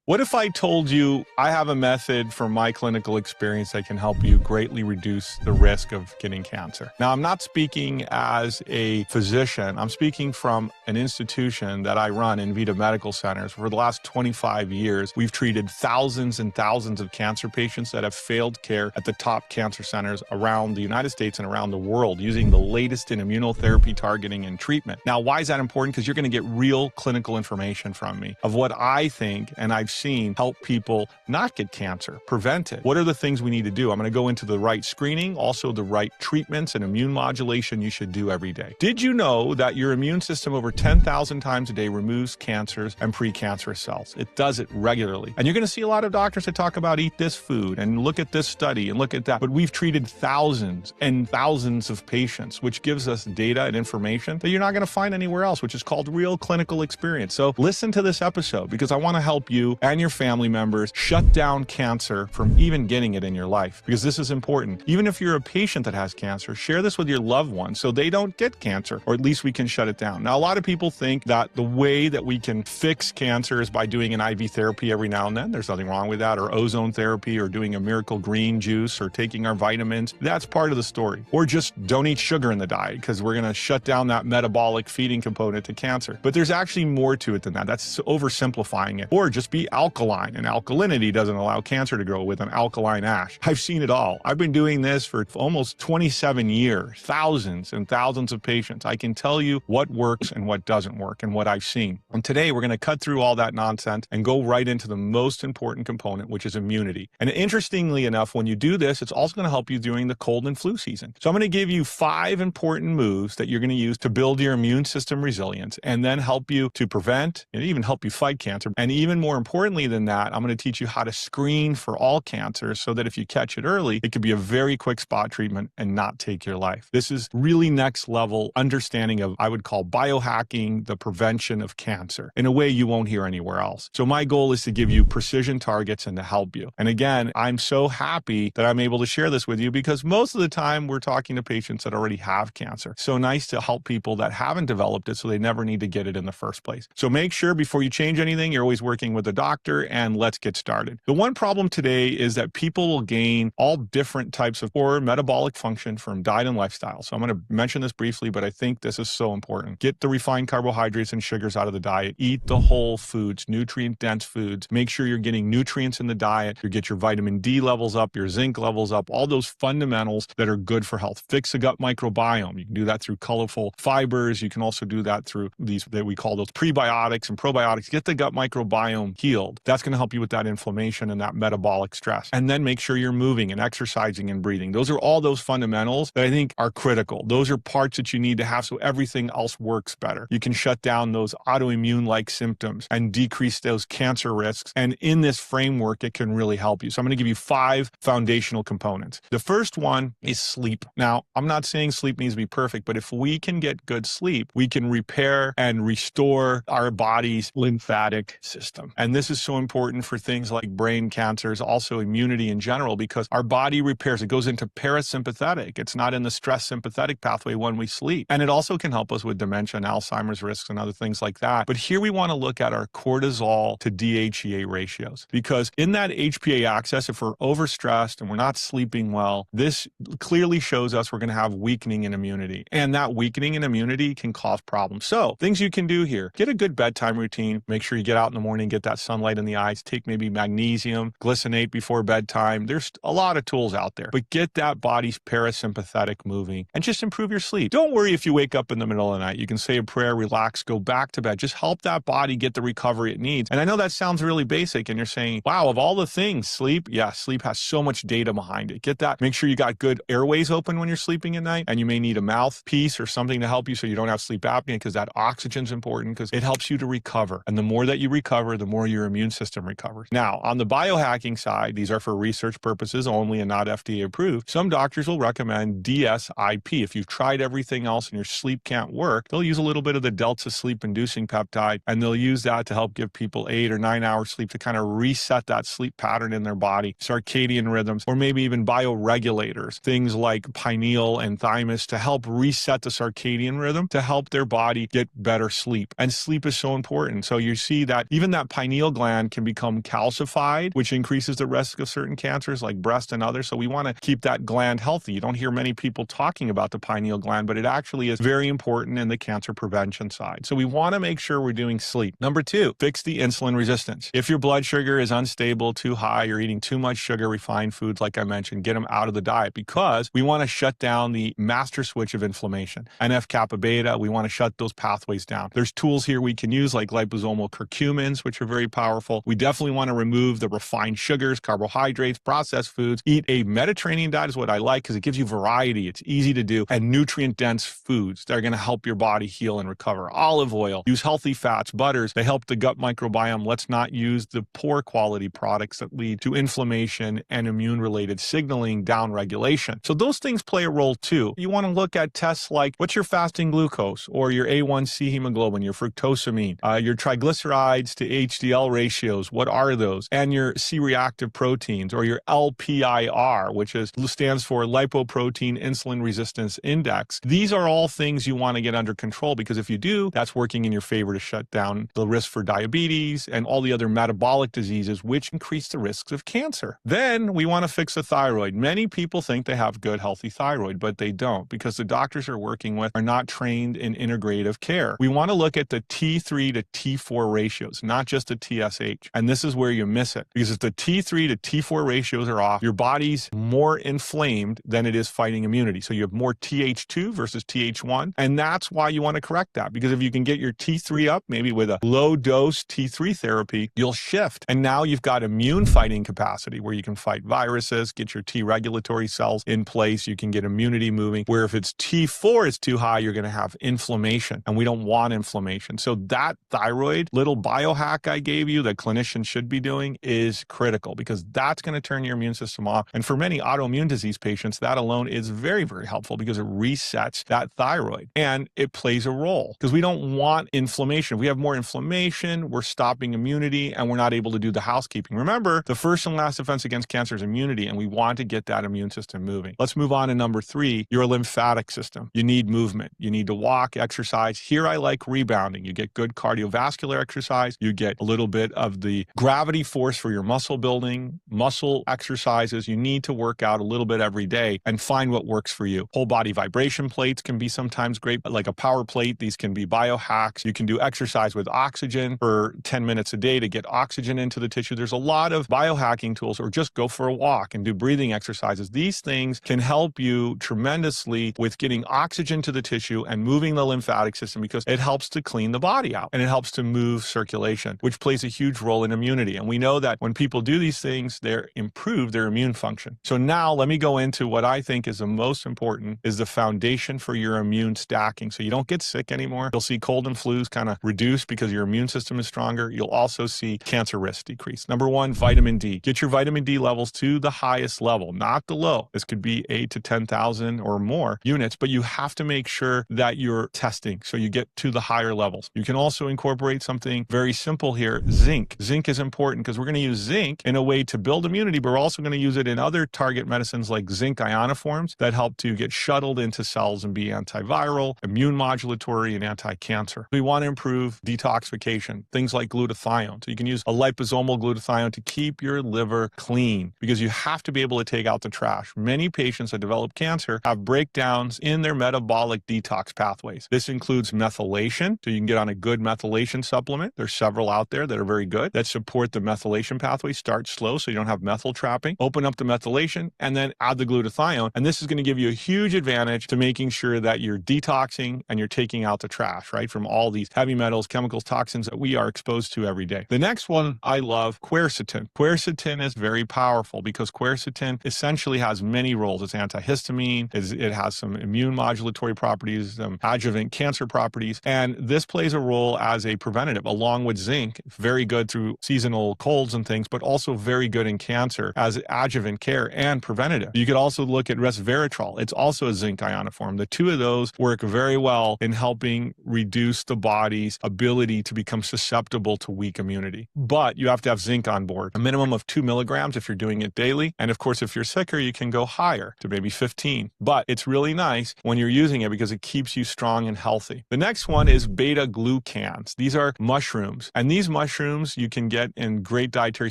What if I told you I have a method from my clinical experience that can help you greatly reduce the risk of getting cancer? Now, I'm not speaking as a physician. I'm speaking from an institution that I run, Envita Medical Centers. For the last 25 years, we've treated thousands and thousands of cancer patients that have failed care at the top cancer centers around the United States and around the world using the latest in immunotherapy targeting and treatment. Now, why is that important? Because you're going to get real clinical information from me of what I think and I've seen help people not get cancer, prevent it. What are the things we need to do? I'm going to go into the right screening, also the right treatments and immune modulation you should do every day. Did you know that your immune system over 10,000 times a day removes cancers and precancerous cells? It does it regularly. And you're going to see a lot of doctors that talk about eat this food and look at this study and look at that. But we've treated thousands and thousands of patients, which gives us data and information that you're not going to find anywhere else, which is called real clinical experience. So listen to this episode because I want to help you and your family members shut down cancer from even getting it in your life, because this is important. Even if you're a patient that has cancer, share this with your loved ones so they don't get cancer, or at least we can shut it down. Now, a lot of people think that the way that we can fix cancer is by doing an IV therapy every now and then. There's nothing wrong with that, or ozone therapy, or doing a miracle green juice, or taking our vitamins. That's part of the story. Or just don't eat sugar in the diet because we're going to shut down that metabolic feeding component to cancer. But there's actually more to it than that. That's oversimplifying it. Or just be alkaline, and alkalinity doesn't allow cancer to grow with an alkaline ash. I've seen it all. I've been doing this for almost 27 years, thousands and thousands of patients. I can tell you what works and what doesn't work and what I've seen. And today we're going to cut through all that nonsense and go right into the most important component, which is immunity. And interestingly enough, when you do this, it's also going to help you during the cold and flu season. So I'm going to give you 5 important moves that you're going to use to build your immune system resilience and then help you to prevent and even help you fight cancer. And even more importantly than that, I'm going to teach you how to screen for all cancers so that if you catch it early, it could be a very quick spot treatment and not take your life. This is really next level understanding of, I would call, biohacking the prevention of cancer in a way you won't hear anywhere else. So my goal is to give you precision targets and to help you. And again, I'm so happy that I'm able to share this with you because most of the time we're talking to patients that already have cancer. So nice to help people that haven't developed it so they never need to get it in the first place. So make sure before you change anything, you're always working with a doctor, and let's get started. The one problem today is that people will gain all different types of poor metabolic function from diet and lifestyle. So I'm going to mention this briefly, but I think this is so important. Get the refined carbohydrates and sugars out of the diet. Eat the whole foods, nutrient-dense foods. Make sure you're getting nutrients in the diet. You get your vitamin D levels up, your zinc levels up, all those fundamentals that are good for health. Fix the gut microbiome. You can do that through colorful fibers. You can also do that through these that we call those prebiotics and probiotics. Get the gut microbiome healed. That's going to help you with that inflammation and that metabolic stress. And then make sure you're moving and exercising and breathing. Those are all those fundamentals that I think are critical. Those are parts that you need to have so everything else works better. You can shut down those autoimmune-like symptoms and decrease those cancer risks. And in this framework, it can really help you. So I'm going to give you 5 foundational components. The first one is sleep. Now, I'm not saying sleep needs to be perfect, but if we can get good sleep, we can repair and restore our body's lymphatic system. And this is so important for things like brain cancers, also immunity in general, because our body repairs. It goes into parasympathetic. It's not in the stress sympathetic pathway when we sleep. And it also can help us with dementia and Alzheimer's risks and other things like that. But here we want to look at our cortisol to DHEA ratios, because in that HPA axis, if we're overstressed and we're not sleeping well, this clearly shows us we're going to have weakening in immunity. And that weakening in immunity can cause problems. So things you can do here: get a good bedtime routine. Make sure you get out in the morning, get that sunlight in the eyes, take maybe magnesium, glycinate before bedtime. There's a lot of tools out there, but get that body's parasympathetic moving and just improve your sleep. Don't worry if you wake up in the middle of the night. You can say a prayer, relax, go back to bed. Just help that body get the recovery it needs. And I know that sounds really basic and you're saying, wow, of all the things, sleep? Yeah, sleep has so much data behind it. Get that. Make sure you got good airways open when you're sleeping at night, and you may need a mouthpiece or something to help you so you don't have sleep apnea, because that oxygen's important because it helps you to recover. And the more that you recover, the more your immune system recovers. Now, on the biohacking side, these are for research purposes only and not FDA approved. Some doctors will recommend DSIP. If you've tried everything else and your sleep can't work, they'll use a little bit of the delta sleep inducing peptide, and they'll use that to help give people 8 or 9 hours sleep to kind of reset that sleep pattern in their body, circadian rhythms, or maybe even bioregulators, things like pineal and thymus, to help reset the circadian rhythm to help their body get better sleep. And sleep is so important. So you see that even that pineal gland can become calcified, which increases the risk of certain cancers like breast and others. So we want to keep that gland healthy. You don't hear many people talking about the pineal gland, but it actually is very important in the cancer prevention side. So we want to make sure we're doing sleep. Number 2, fix the insulin resistance. If your blood sugar is unstable, too high, you're eating too much sugar, refined foods, like I mentioned, get them out of the diet, because we want to shut down the master switch of inflammation. NF-kappa beta, we want to shut those pathways down. There's tools here we can use like liposomal curcumins, which are very powerful. We definitely want to remove the refined sugars, carbohydrates, processed foods. Eat a Mediterranean diet is what I like because it gives you variety. It's easy to do, and nutrient-dense foods that are going to help your body heal and recover. Olive oil, use healthy fats, butters. They help the gut microbiome. Let's not use the poor quality products that lead to inflammation and immune-related signaling downregulation. So those things play a role too. You want to look at tests like what's your fasting glucose, or your A1C hemoglobin, your fructosamine, your triglycerides to HDL ratios. What are those? And your C-reactive proteins, or your LPIR, which stands for lipoprotein insulin resistance index. These are all things you want to get under control, because if you do, that's working in your favor to shut down the risk for diabetes and all the other metabolic diseases, which increase the risks of cancer. Then we want to fix the thyroid. Many people think they have good, healthy thyroid, but they don't, because the doctors they're working with are not trained in integrative care. We want to look at the T3 to T4 ratios, not just the TSH. And this is where you miss it, because if the T3 to T4 ratios are off, your body's more inflamed than it is fighting immunity. So you have more Th2 versus Th1. And that's why you want to correct that, because if you can get your T3 up, maybe with a low dose T3 therapy, you'll shift. And now you've got immune fighting capacity where you can fight viruses, get your T regulatory cells in place. You can get immunity moving, where if it's T4 is too high, you're going to have inflammation, and we don't want inflammation. So that thyroid little biohack I gave you that clinicians should be doing is critical, because that's going to turn your immune system off. And for many autoimmune disease patients, that alone is very, very helpful, because it resets that thyroid, and it plays a role, because we don't want inflammation. If we have more inflammation, we're stopping immunity, and we're not able to do the housekeeping. Remember, the first and last defense against cancer is immunity, and we want to get that immune system moving. Let's move on to number 3, your lymphatic system. You need movement. You need to walk, exercise. Here I like rebounding. You get good cardiovascular exercise. You get a little bit of the gravity force for your muscle building, muscle exercises. You need to work out a little bit every day and find what works for you. Whole body vibration plates can be sometimes great, but like a power plate, these can be biohacks. You can do exercise with oxygen for 10 minutes a day to get oxygen into the tissue. There's a lot of biohacking tools, or just go for a walk and do breathing exercises. These things can help you tremendously with getting oxygen to the tissue and moving the lymphatic system, because it helps to clean the body out, and it helps to move circulation, which plays a huge role in immunity. And we know that when people do these things, they improve their immune function. So now let me go into what I think is the most important, is the foundation for your immune stacking, so you don't get sick anymore. You'll see cold and flus kind of reduce because your immune system is stronger. You'll also see cancer risk decrease. Number 1, vitamin D. Get your vitamin D levels to the highest level, not the low. This could be 8 to 10,000 or more units, but you have to make sure that you're testing so you get to the higher levels. You can also incorporate something very simple here, zinc. Zinc is important because we're going to use zinc in a way to build immunity, but we're also going to use it in other target medicines like zinc ionoforms that help to get shuttled into cells and be antiviral, immune modulatory, and anti-cancer. We want to improve detoxification, things like glutathione. So you can use a liposomal glutathione to keep your liver clean, because you have to be able to take out the trash. Many patients that develop cancer have breakdowns in their metabolic detox pathways. This includes methylation, so you can get on a good methylation supplement. There's several out there that are very good that support the methylation pathway. Start slow so you don't have methyl trapping. Open up the methylation and then add the glutathione. And this is going to give you a huge advantage to making sure that you're detoxing and you're taking out the trash, right, from all these heavy metals, chemicals, toxins that we are exposed to every day. The next one I love, quercetin. Quercetin is very powerful because quercetin essentially has many roles. It's antihistamine, it has some immune modulatory properties, some adjuvant cancer properties, and this plays a role as a preventative along with zinc. Very good through seasonal colds and things, but also very good in cancer as adjuvant care and preventative. You could also look at resveratrol. It's also a zinc ionoform. The two of those work very well in helping reduce the body's ability to become susceptible to weak immunity. But you have to have zinc on board, a minimum of 2 milligrams if you're doing it daily. And of course, if you're sicker, you can go higher to maybe 15. But it's really nice when you're using it because it keeps you strong and healthy. The next one is beta glucans. These are mushrooms, and these mushrooms mushrooms you can get in great dietary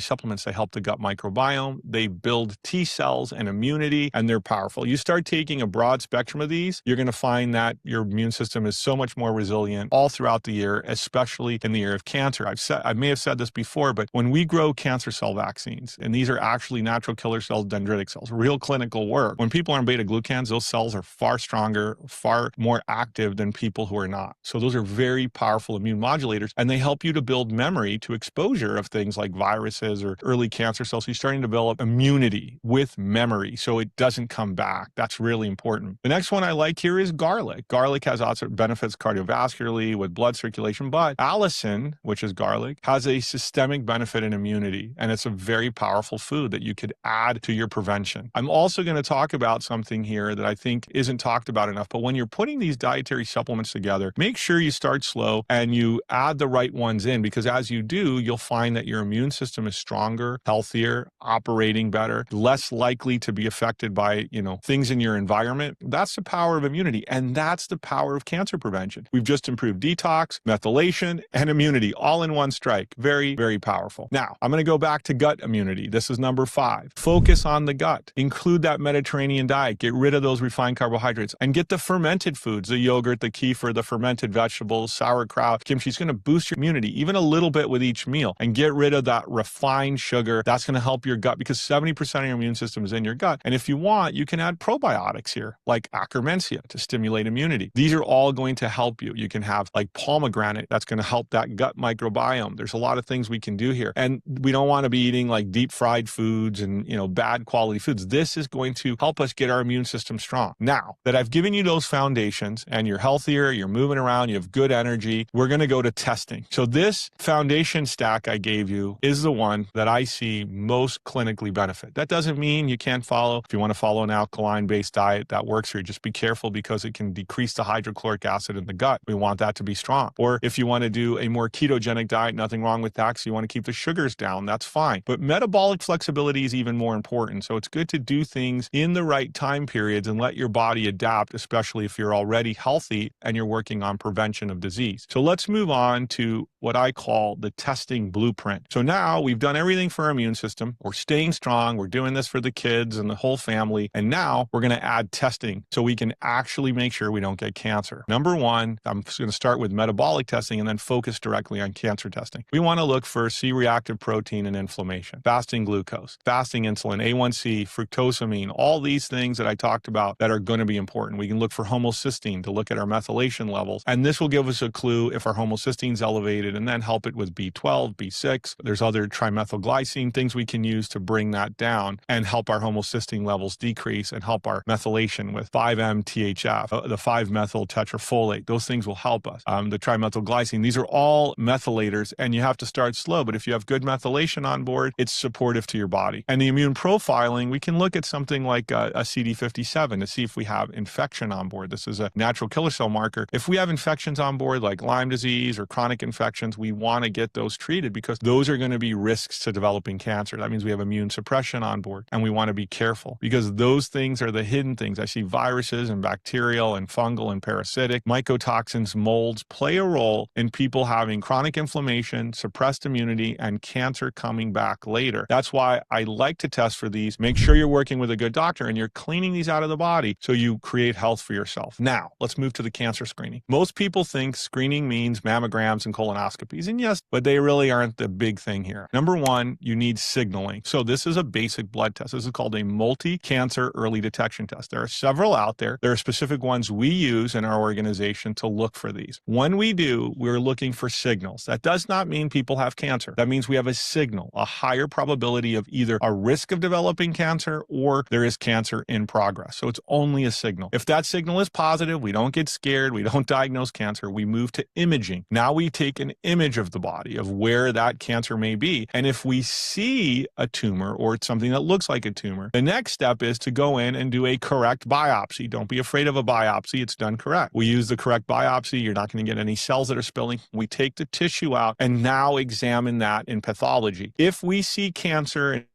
supplements. They help the gut microbiome. They build T cells and immunity, and they're powerful. You start taking a broad spectrum of these, you're going to find that your immune system is so much more resilient all throughout the year, especially in the year of cancer. I may have said this before, but when we grow cancer cell vaccines, and these are actually natural killer cells, dendritic cells, real clinical work, when people are on beta-glucans, those cells are far stronger, far more active than people who are not. So those are very powerful immune modulators, and they help you to build memory to exposure of things like viruses or early cancer cells. So you're starting to develop immunity with memory so it doesn't come back. That's really important. The next one I like here is garlic. Garlic has lots of benefits cardiovascularly with blood circulation, but allicin, which is garlic, has a systemic benefit in immunity, and it's a very powerful food that you could add to your prevention. I'm also going to talk about something here that I think isn't talked about enough, but when you're putting these dietary supplements together, make sure you start slow and you add the right ones in, because as you do, you'll find that your immune system is stronger, healthier, operating better, less likely to be affected by, things in your environment. That's the power of immunity, and that's the power of cancer prevention. We've just improved detox, methylation, and immunity all in one strike. Very, very powerful. Now, I'm going to go back to gut immunity. This is number 5. Focus on the gut. Include that Mediterranean diet. Get rid of those refined carbohydrates and get the fermented foods, the yogurt, the kefir, the fermented vegetables, sauerkraut, kimchi. It's going to boost your immunity even a little bit with each meal, and get rid of that refined sugar. That's going to help your gut, because 70% of your immune system is in your gut. And if you want, you can add probiotics here, like Akkermansia, to stimulate immunity. These are all going to help you. You can have like pomegranate. That's going to help that gut microbiome. There's a lot of things we can do here. And we don't want to be eating like deep fried foods and, bad quality foods. This is going to help us get our immune system strong. Now that I've given you those foundations and you're healthier, you're moving around, you have good energy, we're going to go to testing. So this foundation stack I gave you is the one that I see most clinically benefit. That doesn't mean you can't follow. If you want to follow an alkaline-based diet, that works for you. Just be careful, because it can decrease the hydrochloric acid in the gut. We want that to be strong. Or if you want to do a more ketogenic diet, nothing wrong with that, because you want to keep the sugars down, that's fine. But metabolic flexibility is even more important. So it's good to do things in the right time periods and let your body adapt, especially if you're already healthy and you're working on prevention of disease. So let's move on to what I call the testing blueprint. So now we've done everything for our immune system. We're staying strong. We're doing this for the kids and the whole family. And now we're going to add testing so we can actually make sure we don't get cancer. Number 1, I'm going to start with metabolic testing and then focus directly on cancer testing. We want to look for C-reactive protein and inflammation, fasting glucose, fasting insulin, A1C, fructosamine, all these things that I talked about that are going to be important. We can look for homocysteine to look at our methylation levels. And this will give us a clue if our homocysteine is elevated, and then help it with B12, B6. There's other trimethylglycine things we can use to bring that down and help our homocysteine levels decrease and help our methylation with 5-MTHF, the 5-methyl tetrafolate. Those things will help us. The trimethylglycine, these are all methylators, and you have to start slow. But if you have good methylation on board, it's supportive to your body. And the immune profiling, we can look at something like a CD57 to see if we have infection on board. This is a natural killer cell marker. If we have infections on board, like Lyme disease or chronic infections, we want to get those treated, because those are going to be risks to developing cancer. That means we have immune suppression on board, and we want to be careful, because those things are the hidden things. I see viruses and bacterial and fungal and parasitic, mycotoxins, molds play a role in people having chronic inflammation, suppressed immunity, and cancer coming back later. That's why I like to test for these. Make sure you're working with a good doctor and you're cleaning these out of the body so you create health for yourself. Now, let's move to the cancer screening. Most people think screening means mammograms and colonoscopies, and yes, but they really aren't the big thing here. Number 1, you need signaling. So this is a basic blood test. This is called a multi-cancer early detection test. There are several out there. There are specific ones we use in our organization to look for these. When we do, we're looking for signals. That does not mean people have cancer. That means we have a signal, a higher probability of either a risk of developing cancer or there is cancer in progress. So it's only a signal. If that signal is positive, we don't get scared, we don't diagnose cancer, we move to imaging. Now we take an image of the body of where that cancer may be. And if we see a tumor or something that looks like a tumor, the next step is to go in and do a correct biopsy. Don't be afraid of a biopsy. It's done correct. We use the correct biopsy. You're not going to get any cells that are spilling. We take the tissue out and now examine that in pathology. If we see cancer,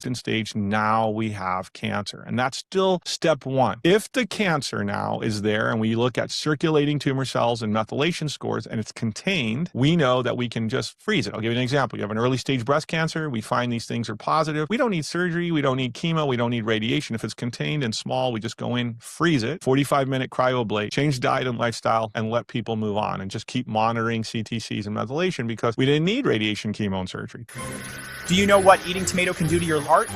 stage, now we have cancer. And that's still step one. If the cancer now is there and we look at circulating tumor cells and methylation scores and it's contained, we know that we can just freeze it. I'll give you an example. You have an early stage breast cancer. We find these things are positive. We don't need surgery. We don't need chemo. We don't need radiation. If it's contained and small, we just go in, freeze it, 45-minute cryoablate, change diet and lifestyle, and let people move on and just keep monitoring CTCs and methylation because we didn't need radiation, chemo, and surgery. Do you know what eating tomato can do to your heart?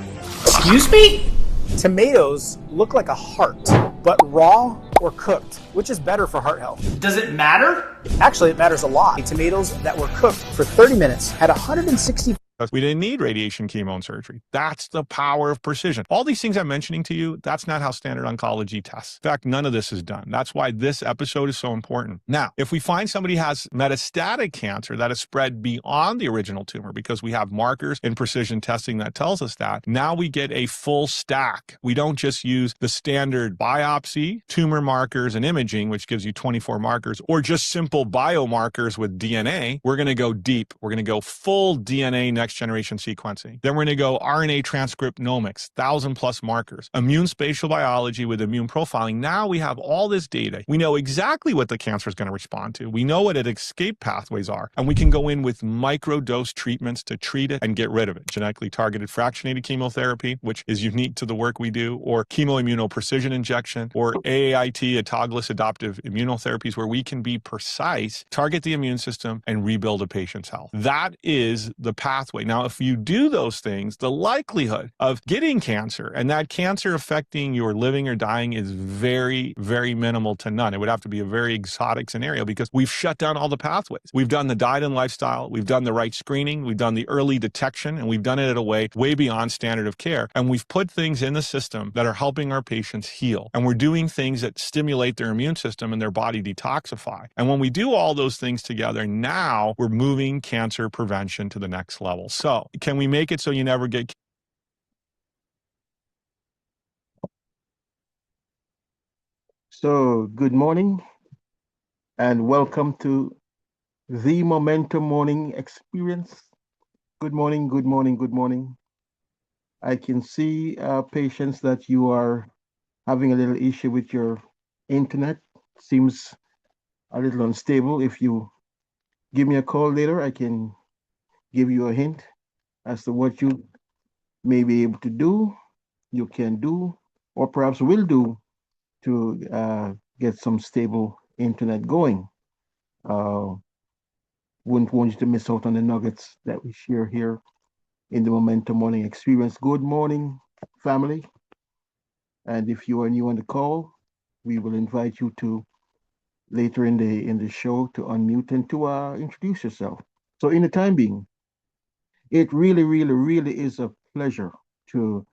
Excuse me? Tomatoes look like a heart, but raw or cooked, which is better for heart health? Does it matter? Actually, it matters a lot. Tomatoes that were cooked for 30 minutes had 160. We didn't need radiation, chemo, and surgery. That's the power of precision. All these things I'm mentioning to you, that's not how standard oncology tests. In fact, none of this is done. That's why this episode is so important. Now, if we find somebody has metastatic cancer that has spread beyond the original tumor, because we have markers in precision testing that tells us that, now we get a full stack. We don't just use the standard biopsy, tumor markers, and imaging, which gives you 24 markers, or just simple biomarkers with DNA. We're going to go deep. We're going to go full DNA next generation sequencing. Then we're going to go RNA transcriptomics, 1,000+ markers, immune spatial biology with immune profiling. Now we have all this data. We know exactly what the cancer is going to respond to. We know what its escape pathways are, and we can go in with microdose treatments to treat it and get rid of it. Genetically targeted fractionated chemotherapy, which is unique to the work we do, or chemoimmunoprecision injection, or AAIT, autologous adoptive immunotherapies, where we can be precise, target the immune system, and rebuild a patient's health. That is the pathway. Now, if you do those things, the likelihood of getting cancer and that cancer affecting your living or dying is very, very minimal to none. It would have to be a very exotic scenario because we've shut down all the pathways. We've done the diet and lifestyle, we've done the right screening, we've done the early detection, and we've done it at a way beyond standard of care. And we've put things in the system that are helping our patients heal. And we're doing things that stimulate their immune system and their body detoxify. And when we do all those things together, now we're moving cancer prevention to the next level. So can we make it so you never get So, good morning and welcome to the Momentum Morning Experience. Good morning, good morning, good morning. I can see, patients, that you are having a little issue with your internet. Seems a little unstable. If you give me a call later, I can give you a hint as to what you may be able to do, you can do, or perhaps will do to get some stable internet going. Wouldn't want you to miss out on the nuggets that we share here in the Momentum Morning Experience. Good morning, family. And if you are new on the call, we will invite you to later in the show to unmute and to introduce yourself. So in the time being, it really, really, really is a pleasure to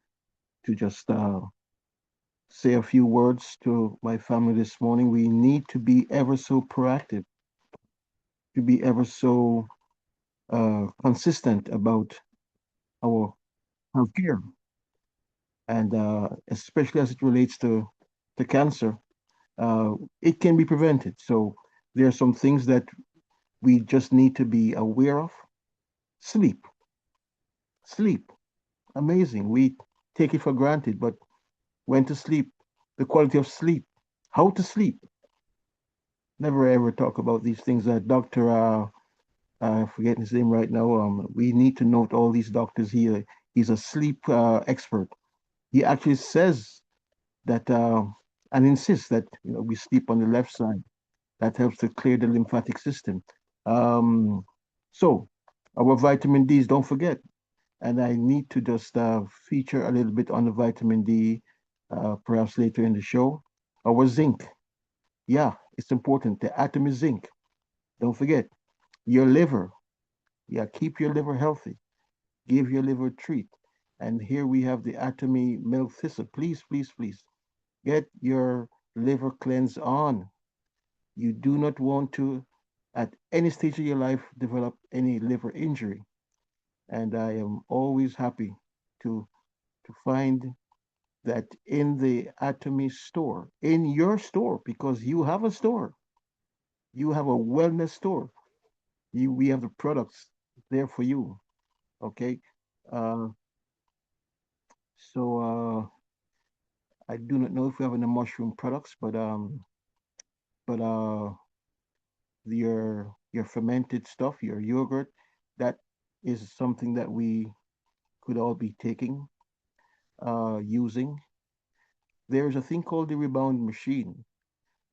just say a few words to my family this morning. We need to be ever so proactive, to be ever so consistent about our healthcare, and especially as it relates to cancer, it can be prevented. So there are some things that we just need to be aware of. Sleep, amazing. We take it for granted, but when to sleep, the quality of sleep, how to sleep. Never ever talk about these things. Dr. I forget his name right now. We need to note all these doctors here. He's a sleep expert. He actually says that and insists that we sleep on the left side. That helps to clear the lymphatic system. So our vitamin D's, don't forget. And I need to just feature a little bit on the vitamin D, perhaps later in the show. Our zinc. Yeah, it's important. The atom is zinc. Don't forget. Your liver. Yeah, keep your liver healthy. Give your liver a treat. And here we have the Atomy milk thistle. Please, please, please get your liver cleanse on. You do not want to, at any stage of your life, develop any liver injury. And I am always happy to find that in the Atomy store, in your store, because you have a store, you have a wellness store. We have the products there for you. Okay. So I do not know if we have any mushroom products, but your fermented stuff, your yogurt, that is something that we could all be taking, using. There's a thing called the rebound machine.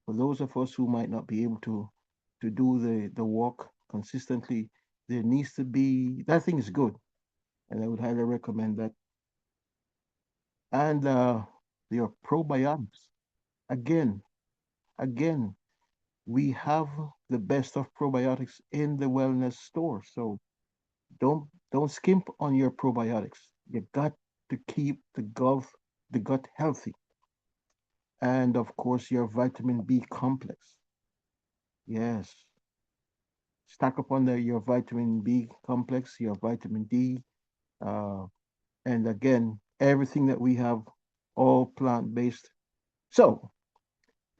For those of us who might not be able to do the walk consistently, there needs to be that thing is good, and I would highly recommend that. And your probiotics. Again, again, we have the best of probiotics in the wellness store. So don't skimp on your probiotics. You got to keep the gut healthy. And of course your vitamin B complex. Yes. Stack up on your vitamin B complex, your vitamin D, uh, and again, everything that we have, all plant-based. So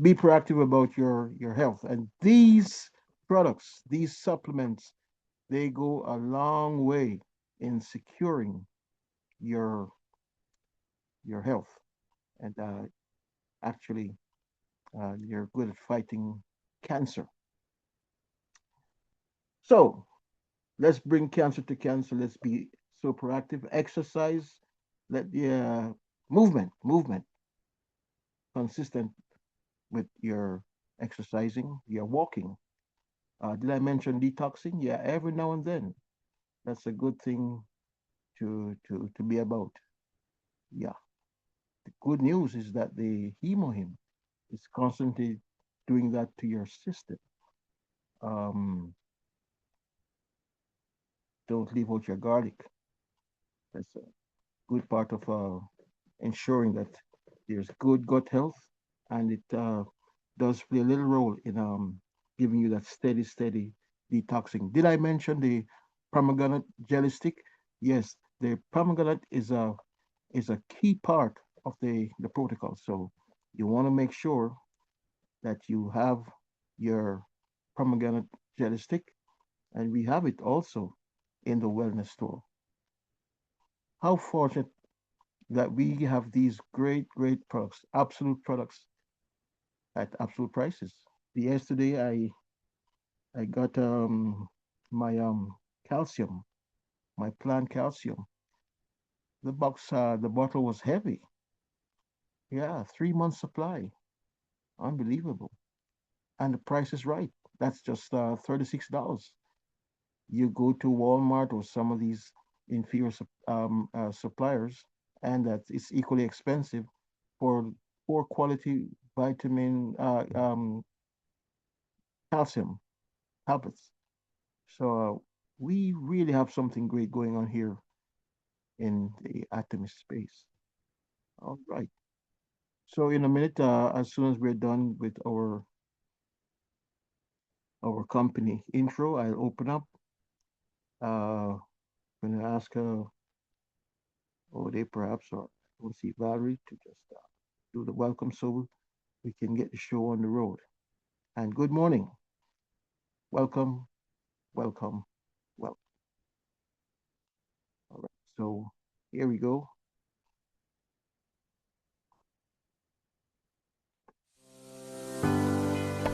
be proactive about your health. And these products, these supplements, they go a long way in securing your your health. And actually, you're good at fighting cancer. So let's bring cancer to cancer. Let's be so proactive. Exercise. Let the movement consistent with your exercising, your walking. Did I mention detoxing? Yeah, every now and then. That's a good thing to be about. Yeah. The good news is that the hemohim is constantly doing that to your system. Um, don't leave out your garlic. That's a good part of ensuring that there's good gut health, and it does play a little role in giving you that steady detoxing. Did I mention the pomegranate jelly stick? Yes, the pomegranate is a key part of the protocol. So you want to make sure that you have your pomegranate jelly stick, and we have it also in the wellness store. How fortunate that we have these great products, absolute products at absolute prices. Yesterday I got my calcium, my plant calcium. The bottle was heavy. Yeah, 3 months supply. Unbelievable. And the price is right. That's just $36. You go to Walmart or some of these inferior suppliers, and that it's equally expensive for poor quality vitamin calcium tablets. So we really have something great going on here in the Atomist space. All right. So in a minute, as soon as we're done with our company intro, I'll open up. I'm going to ask Ode perhaps, or we'll see Valerie to just do the welcome so we can get the show on the road. And good morning. Welcome, welcome, welcome. All right, so here we go.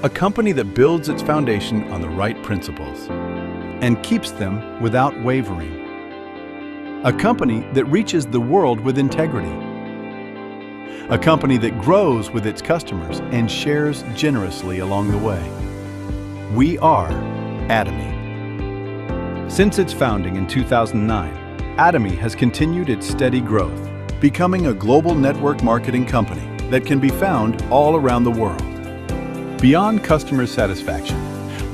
A company that builds its foundation on the right principles and keeps them without wavering. A company that reaches the world with integrity. A company that grows with its customers and shares generously along the way. We are Atomy. Since its founding in 2009, Atomy has continued its steady growth, becoming a global network marketing company that can be found all around the world. Beyond customer satisfaction,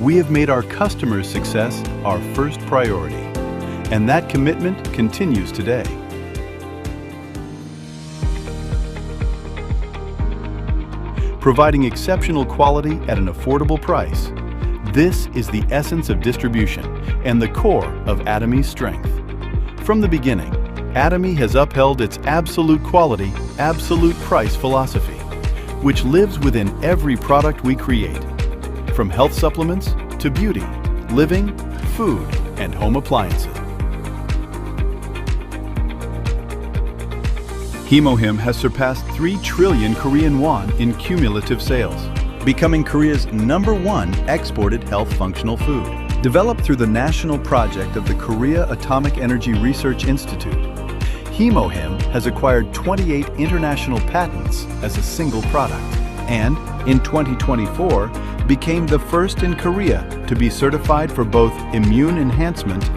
we have made our customers' success our first priority, and that commitment continues today. Providing exceptional quality at an affordable price, this is the essence of distribution and the core of Atomy's strength. From the beginning, Atomy has upheld its absolute quality, absolute price philosophy, which lives within every product we create, from health supplements to beauty, living, food, and home appliances. Hemohim has surpassed 3 trillion Korean won in cumulative sales, becoming Korea's #1 exported health functional food. Developed through the national project of the Korea Atomic Energy Research Institute, Hemohim has acquired 28 international patents as a single product, and in 2024 became the first in Korea to be certified for both immune enhancement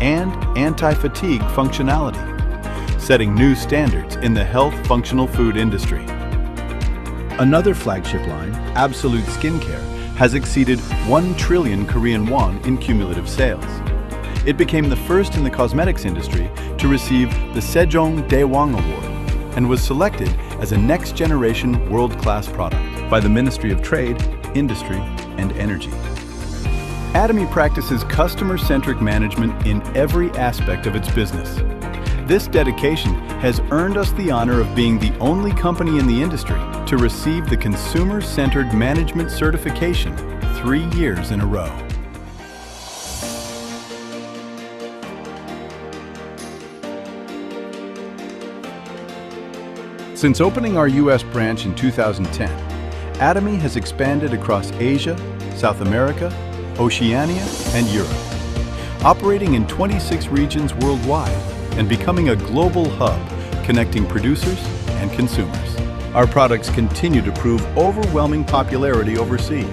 and anti-fatigue functionality, setting new standards in the health functional food industry. Another flagship line, Absolute Skincare, has exceeded 1 trillion Korean won in cumulative sales. It became the first in the cosmetics industry to receive the Sejong Daewang Award and was selected as a next-generation world-class product by the Ministry of Trade, Industry, and Energy. Atomy practices customer-centric management in every aspect of its business. This dedication has earned us the honor of being the only company in the industry to receive the Consumer-Centered Management certification 3 years in a row. Since opening our U.S. branch in 2010, Atomy has expanded across Asia, South America, Oceania, and Europe, operating in 26 regions worldwide and becoming a global hub connecting producers and consumers. Our products continue to prove overwhelming popularity overseas,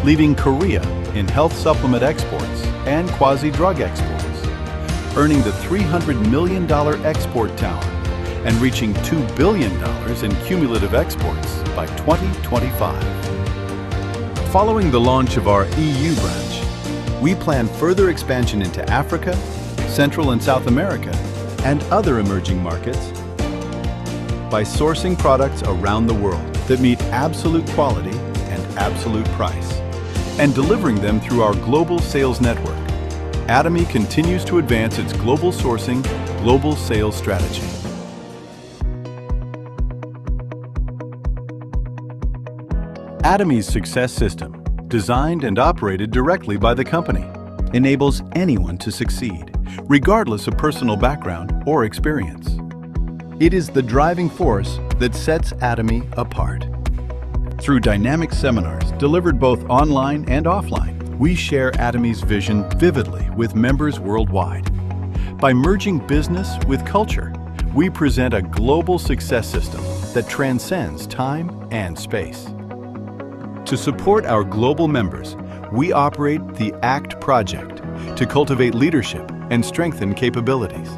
leaving Korea in health supplement exports and quasi-drug exports, earning the $300 million export tower and reaching $2 billion in cumulative exports by 2025. Following the launch of our EU branch, we plan further expansion into Africa, Central and South America, and other emerging markets by sourcing products around the world that meet absolute quality and absolute price, and delivering them through our global sales network. Atomy continues to advance its global sourcing, global sales strategy. Atomy's success system, designed and operated directly by the company, enables anyone to succeed, regardless of personal background or experience. It is the driving force that sets Atomy apart. Through dynamic seminars delivered both online and offline, we share Atomy's vision vividly with members worldwide. By merging business with culture, we present a global success system that transcends time and space. To support our global members, we operate the ACT project to cultivate leadership and strengthen capabilities.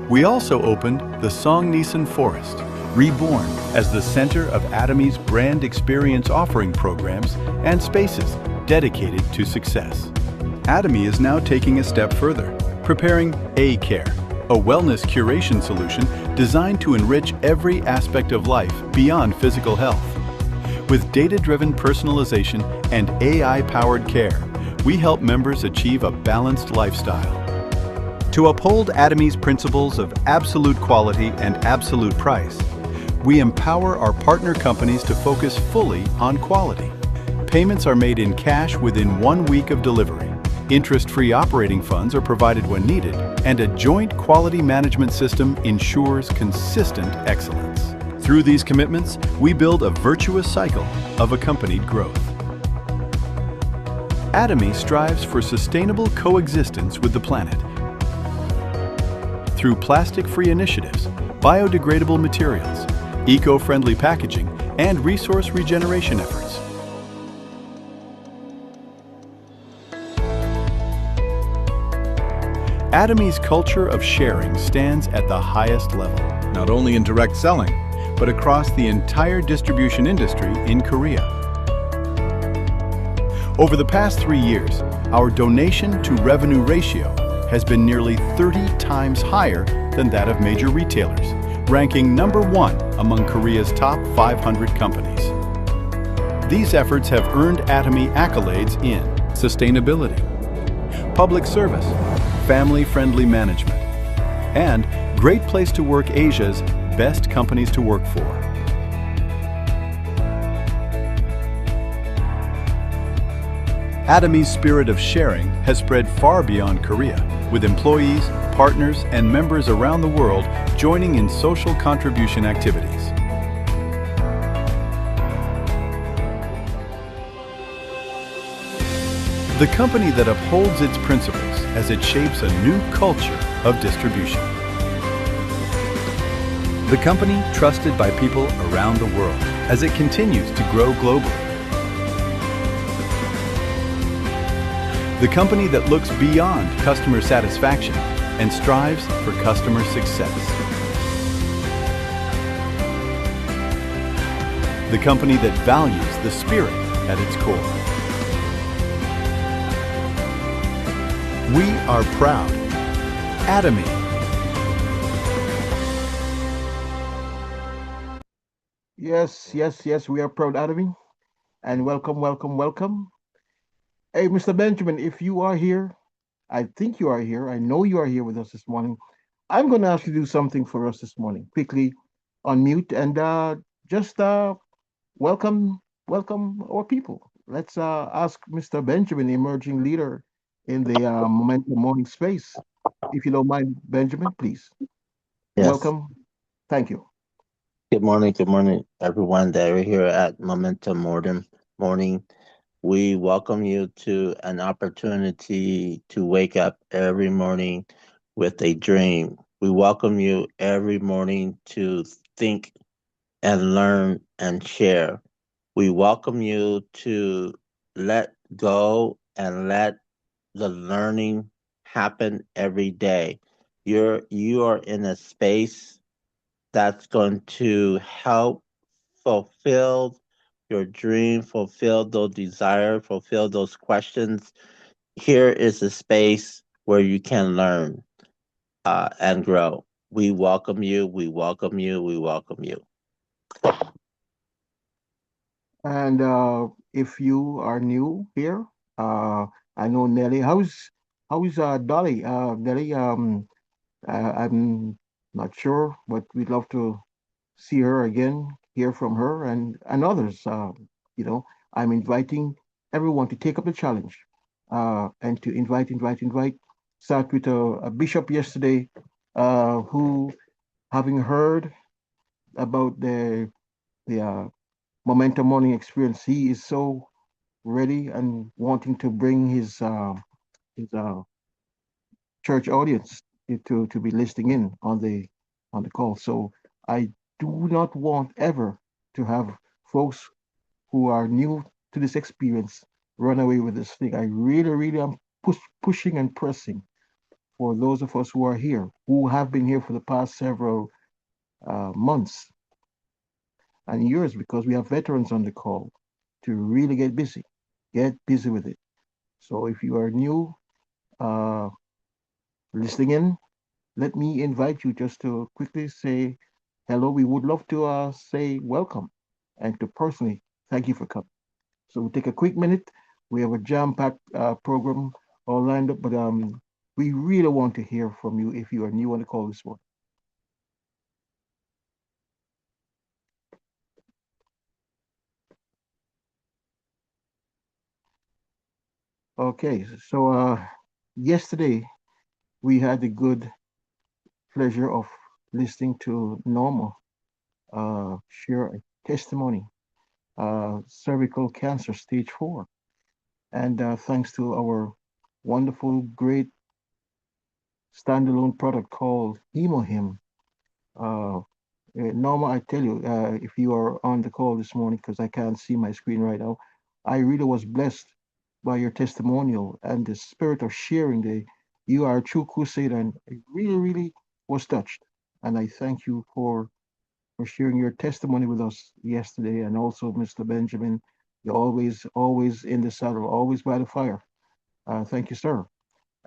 We also opened the Songnisan Forest, reborn as the center of Atomy's brand experience offering programs and spaces dedicated to success. Atomy is now taking a step further, preparing A-Care, a wellness curation solution designed to enrich every aspect of life beyond physical health. With data-driven personalization and AI-powered care, we help members achieve a balanced lifestyle. To uphold Atomy's principles of absolute quality and absolute price, we empower our partner companies to focus fully on quality. Payments are made in cash within 1 week of delivery. Interest-free operating funds are provided when needed, and a joint quality management system ensures consistent excellence. Through these commitments, we build a virtuous cycle of accompanied growth. Atomy strives for sustainable coexistence with the planet through plastic-free initiatives, biodegradable materials, eco-friendly packaging, and resource regeneration efforts. Atomy's culture of sharing stands at the highest level, not only in direct selling, but across the entire distribution industry in Korea. Over the past 3 years, our donation to revenue ratio has been nearly 30 times higher than that of major retailers, ranking #1 among Korea's top 500 companies. These efforts have earned Atomy accolades in sustainability, public service, family-friendly management, and Great Place to Work Asia's Best Companies to Work For. Atomy's spirit of sharing has spread far beyond Korea, with employees, partners, and members around the world joining in social contribution activities. The company that upholds its principles as it shapes a new culture of distribution. The company trusted by people around the world as it continues to grow globally. The company that looks beyond customer satisfaction and strives for customer success. The company that values the spirit at its core. We are proud. Atomy. Yes, we are proud, Atomy. And welcome. Hey, Mr. Benjamin, if you are here, I think you are here. I know you are here with us this morning. I'm going to ask you to do something for us this morning. Quickly unmute and just welcome our people. Let's ask Mr. Benjamin, emerging leader in the Momentum Morning space. If you don't mind, Benjamin, please. Yes. Welcome. Thank you. Good morning, everyone that are here at Momentum Morning. We welcome you to an opportunity to wake up every morning with a dream. We welcome you every morning to think and learn and share. We welcome you to let go and let the learning happen every day. You are in a space that's going to help fulfill your dream, fulfill those desires, fulfill those questions. Here is a space where you can learn and grow. We welcome you. We welcome you. We welcome you. And if you are new here, I know Nelly. How's Dolly? Nelly, I'm not sure, but we'd love to see her again, hear from her and others. You know, I'm inviting everyone to take up the challenge and to invite. Start with a bishop yesterday who, having heard about the Momentum Morning experience, he is so ready and wanting to bring his church audience to be listening in on the call. So I do not want ever to have folks who are new to this experience run away with this thing. I really am pushing and pressing for those of us who are here, who have been here for the past several months and years, because we have veterans on the call, to really get busy with it. So if you are new, uh, listening in, let me invite you just to quickly say hello. We would love to say welcome and to personally thank you for coming. So we'll take a quick minute. We have a jam-packed program all lined up, but we really want to hear from you if you are new on the call this morning. Okay, so yesterday we had the good pleasure of listening to Norma share a testimony, cervical cancer stage 4. And thanks to our wonderful, great standalone product called HemoHim. Norma, I tell you, if you are on the call this morning, because I can't see my screen right now, I really was blessed by your testimonial and the spirit of sharing. You are a true crusader, and I really was touched. And I thank you for sharing your testimony with us yesterday, and also Mr. Benjamin. You're always in the saddle, always by the fire. Thank you, sir.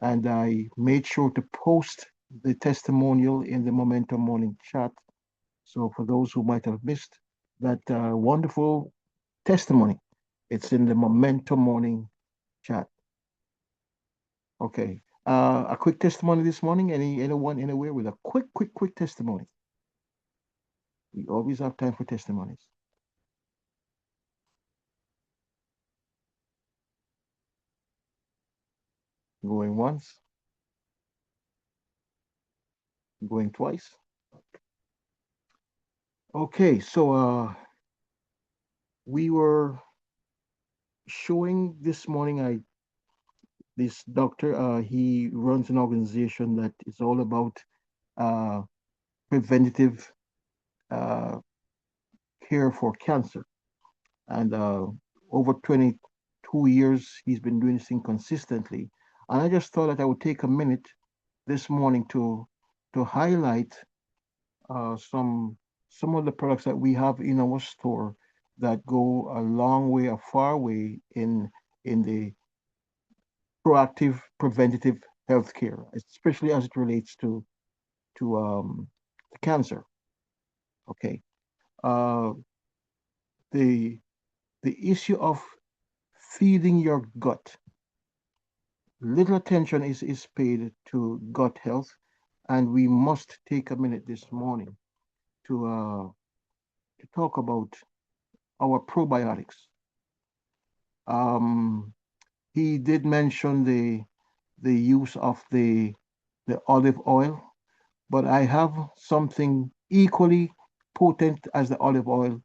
And I made sure to post the testimonial in the Momentum Morning chat. So for those who might have missed that wonderful testimony, it's in the Momentum Morning chat. Okay. A quick testimony this morning. Anyone anywhere with a quick testimony? We always have time for testimonies. Going once. Going twice. Okay, so we were showing this morning. This doctor, he runs an organization that is all about preventative care for cancer, and over 22 years he's been doing this thing consistently. And I just thought that I would take a minute this morning to highlight some of the products that we have in our store that go a long way, a far way in the proactive preventative healthcare, especially as it relates to cancer. Okay, uh, the issue of feeding your gut. Little attention is paid to gut health, and we must take a minute this morning to talk about our probiotics. He did mention the use of the olive oil, but I have something equally potent as the olive oil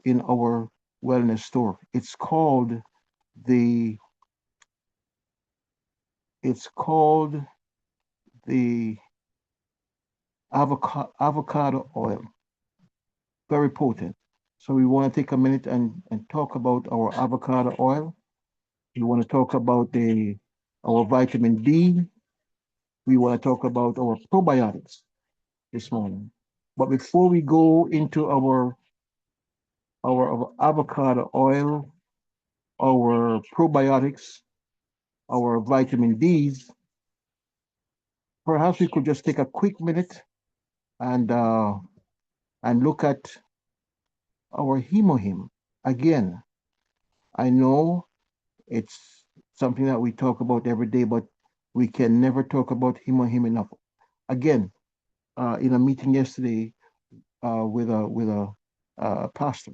in our wellness store. It's called the avocado oil. Very potent. So we want to take a minute and talk about our avocado oil. We want to talk about our vitamin D. We want to talk about our probiotics this morning. But before we go into our avocado oil, our probiotics, our vitamin Ds, perhaps we could just take a quick minute and look at our Hemohim. Again, I know it's something that we talk about every day, but we can never talk about Hemohim enough. Again, in a meeting yesterday with a pastor,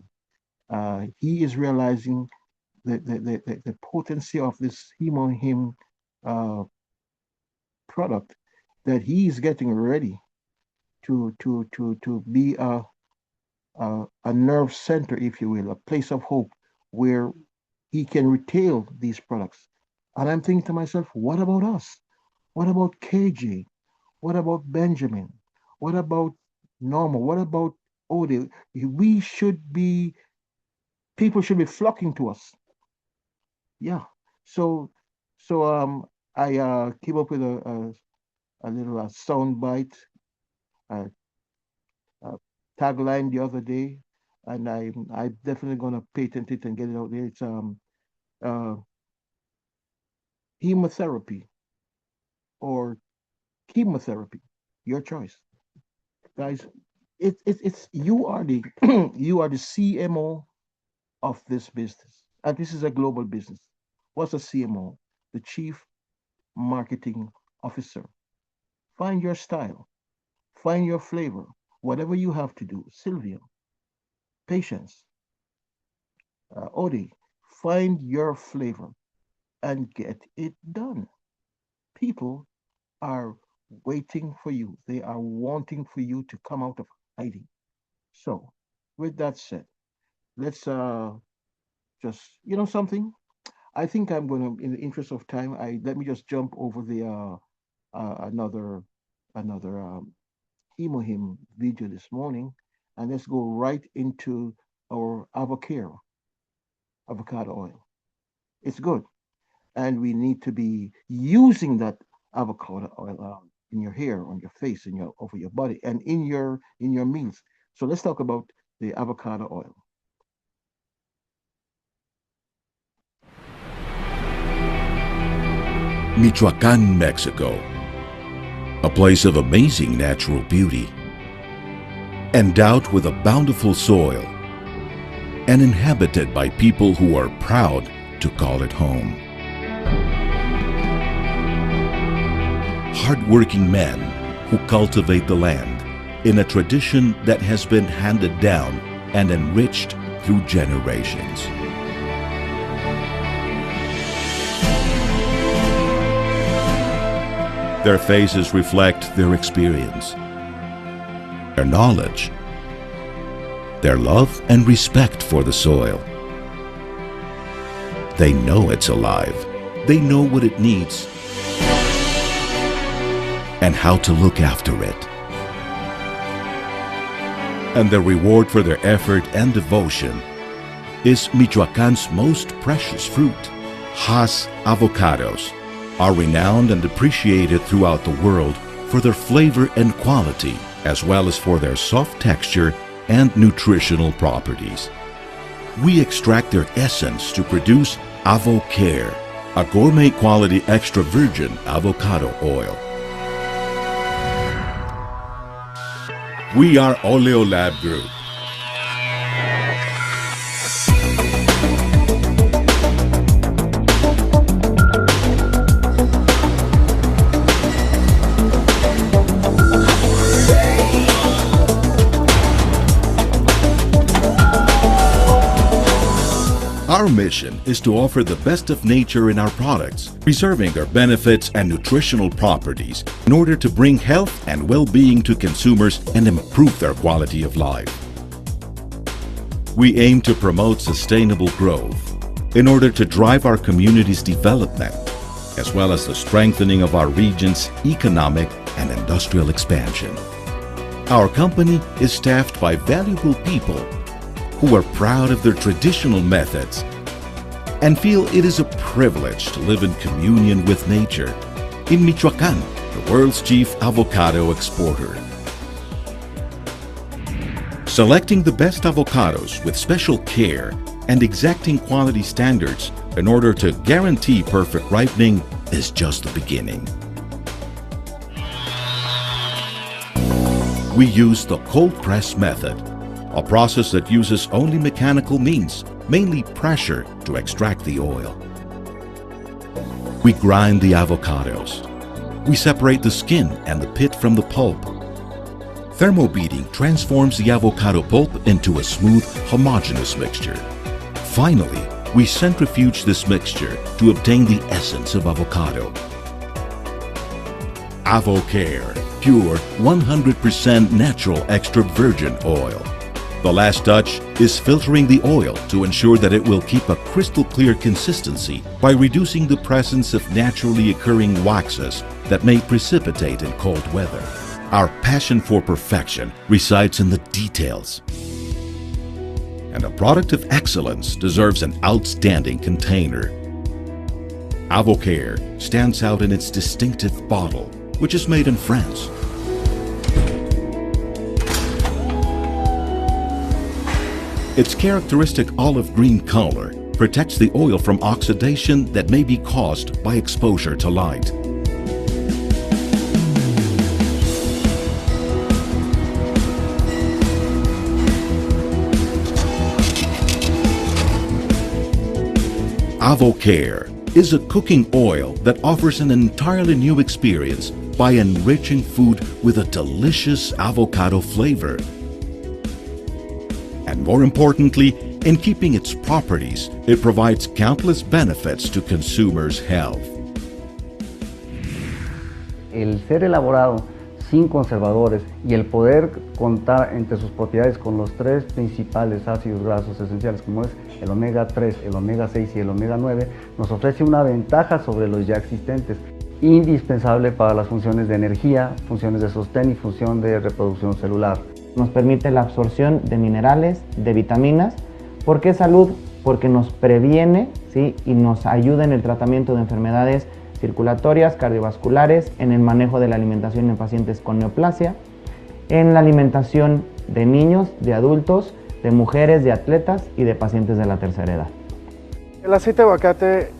he is realizing the potency of this Hemohim product, that he is getting ready to be a nerve center, if you will, a place of hope where he can retail these products. And I'm thinking to myself, what about us? What about KJ? What about Benjamin? What about Norma? What about Odie? People should be flocking to us. Yeah. So I came up with a little sound bite, tagline the other day, and I'm definitely gonna patent it and get it out there. It's hemotherapy or chemotherapy, your choice, guys. It's you are the you are the CMO of this business, and this is a global business. What's a CMO? The Chief Marketing Officer. Find your style, find your flavor, whatever you have to do. Sylvia, Patience, Odie, find your flavor and get it done. People are waiting for you. They are wanting for you to come out of hiding. So, with that said, let's just, something. I think I'm going to, in the interest of time, let me just jump over the another Hemohim video this morning, and let's go right into our avocado oil. It's good, and we need to be using that avocado oil in your hair, on your face, over your body, and in your meals. So let's talk about the avocado oil. Michoacan, Mexico, a place of amazing natural beauty, endowed with a bountiful soil, and inhabited by people who are proud to call it home. Hardworking men who cultivate the land in a tradition that has been handed down and enriched through generations. Their faces reflect their experience, their knowledge, their love and respect for the soil. They know it's alive. They know what it needs and how to look after it. And the reward for their effort and devotion is Michoacán's most precious fruit. Hass avocados are renowned and appreciated throughout the world for their flavor and quality, as well as for their soft texture and nutritional properties. We extract their essence to produce AvoCare, a gourmet quality extra virgin avocado oil. We are Oleolab Group. Our mission is to offer the best of nature in our products, preserving their benefits and nutritional properties in order to bring health and well-being to consumers and improve their quality of life. We aim to promote sustainable growth in order to drive our community's development, as well as the strengthening of our region's economic and industrial expansion. Our company is staffed by valuable people who are proud of their traditional methods and feel it is a privilege to live in communion with nature in Michoacán, the world's chief avocado exporter. Selecting the best avocados with special care and exacting quality standards in order to guarantee perfect ripening is just the beginning. We use the cold press method, a process that uses only mechanical means, mainly pressure, to extract the oil. We grind the avocados. We separate the skin and the pit from the pulp. Thermobeating transforms the avocado pulp into a smooth, homogeneous mixture. Finally, we centrifuge this mixture to obtain the essence of avocado. AvoCare, pure 100% natural extra virgin oil. The last touch is filtering the oil to ensure that it will keep a crystal clear consistency by reducing the presence of naturally occurring waxes that may precipitate in cold weather. Our passion for perfection resides in the details. And a product of excellence deserves an outstanding container. AvoCare stands out in its distinctive bottle, which is made in France. Its characteristic olive green color protects the oil from oxidation that may be caused by exposure to light. AvoCare is a cooking oil that offers an entirely new experience by enriching food with a delicious avocado flavor. And more importantly, in keeping its properties, it provides countless benefits to consumers' health. El ser elaborado sin conservadores y el poder contar entre sus propiedades con los tres principales ácidos grasos esenciales, como es el omega 3, el omega 6 y el omega 9, nos ofrece una ventaja sobre los ya existentes, indispensable para las funciones de energía, funciones de sostén y función de reproducción celular. Nos permite la absorción de minerales, de vitaminas. ¿Por qué salud? Porque nos previene, ¿sí? Y nos ayuda en el tratamiento de enfermedades circulatorias, cardiovasculares, en el manejo de la alimentación en pacientes con neoplasia, en la alimentación de niños, de adultos, de mujeres, de atletas y de pacientes de la tercera edad. El aceite de aguacate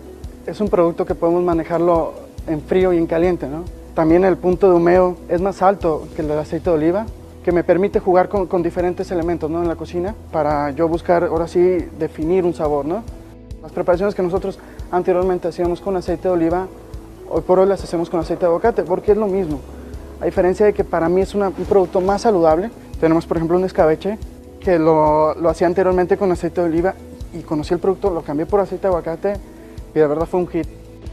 es un producto que podemos manejarlo en frío y en caliente, ¿no? También el punto de humeo es más alto que el del aceite de oliva, que me permite jugar con diferentes elementos, ¿no? En la cocina para yo buscar, ahora sí, definir un sabor, ¿no? Las preparaciones que nosotros anteriormente hacíamos con aceite de oliva, hoy por hoy las hacemos con aceite de aguacate, porque es lo mismo. A diferencia de que para mí es un producto más saludable, tenemos por ejemplo un escabeche que lo hacía anteriormente con aceite de oliva y conocí el producto, lo cambié por aceite de aguacate y de verdad fue un hit.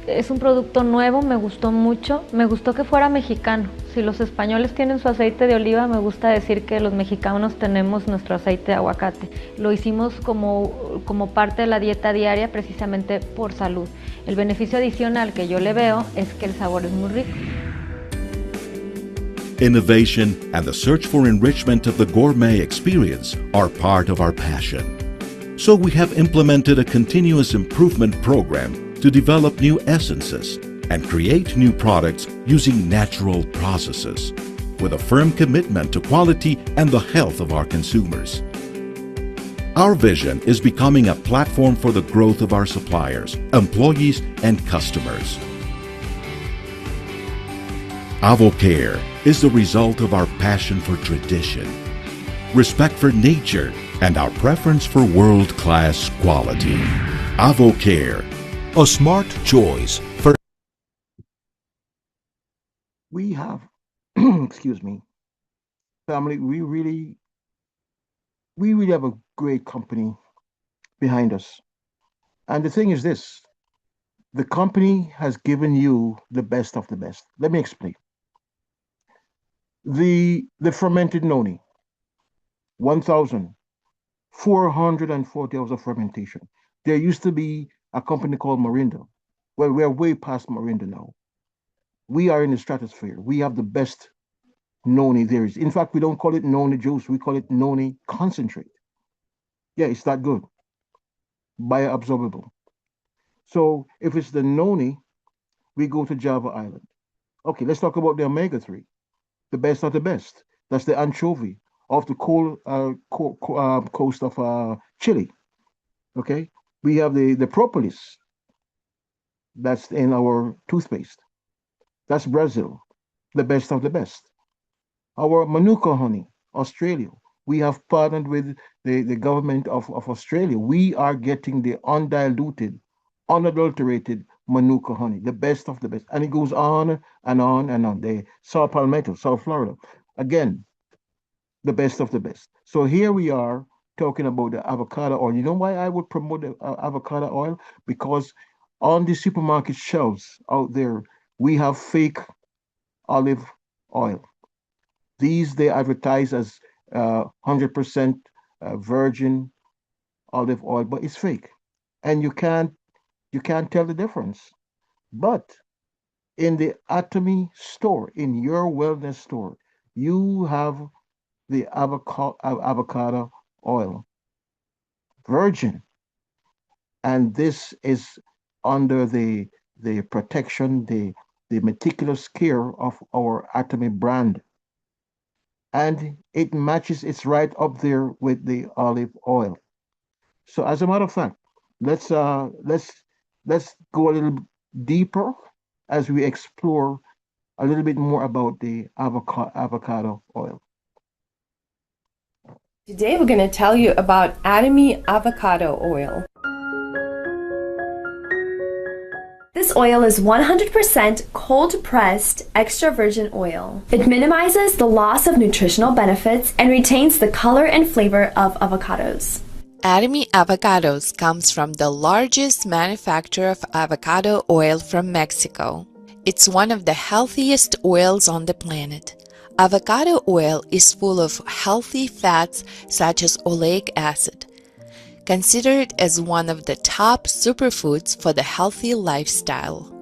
Es un producto nuevo, me gustó mucho, me gustó que fuera mexicano. Si los españoles tienen su aceite de oliva, me gusta decir que los mexicanos tenemos nuestro aceite de aguacate. Lo hicimos como parte de la dieta diaria precisamente por salud. El beneficio adicional que yo le veo es que el sabor es muy rico. Innovation and the search for enrichment of the gourmet experience are part of our passion. So we have implemented a continuous improvement program to develop new essences and create new products using natural processes, with a firm commitment to quality and the health of our consumers. Our vision is becoming a platform for the growth of our suppliers, employees, and customers. AvoCare is the result of our passion for tradition, respect for nature, and our preference for world-class quality. AvoCare, a smart choice for... We have, excuse me, family, we really have a great company behind us. And the thing is this, the company has given you the best of the best. Let me explain. The fermented noni, 1,440 hours of fermentation. There used to be a company called Morinda. Well, we are way past Morinda now. We are in the stratosphere. We have the best noni there is. In fact, we don't call it noni juice. We call it noni concentrate. Yeah, it's that good. Bioabsorbable. So if it's the noni, we go to Java Island. Okay, let's talk about the omega-3. The best of the best. That's the anchovy off the coast of Chile. Okay, we have the propolis. That's in our toothpaste. That's Brazil, the best of the best. Our Manuka honey, Australia. We have partnered with the government of Australia. We are getting the undiluted, unadulterated Manuka honey, the best of the best. And it goes on and on and on. The Sao Palmetto, South Florida. Again, the best of the best. So here we are talking about the avocado oil. You know why I would promote the avocado oil? Because on the supermarket shelves out there, we have fake olive oil. These they advertise as 100% virgin olive oil, but it's fake, and you can't tell the difference. But in the Atomy store, in your wellness store, you have the avocado oil, virgin, and this is under the protection, the meticulous care of our Atomy brand, and it matches. It's right up there with the olive oil. So, as a matter of fact, let's go a little deeper as we explore a little bit more about the avocado oil. Today we're going to tell you about Atomy avocado oil. This oil is 100% cold-pressed extra virgin oil. It minimizes the loss of nutritional benefits and retains the color and flavor of avocados. Atomy Avocados comes from the largest manufacturer of avocado oil from Mexico. It's one of the healthiest oils on the planet. Avocado oil is full of healthy fats such as oleic acid, considered as one of the top superfoods for the healthy lifestyle.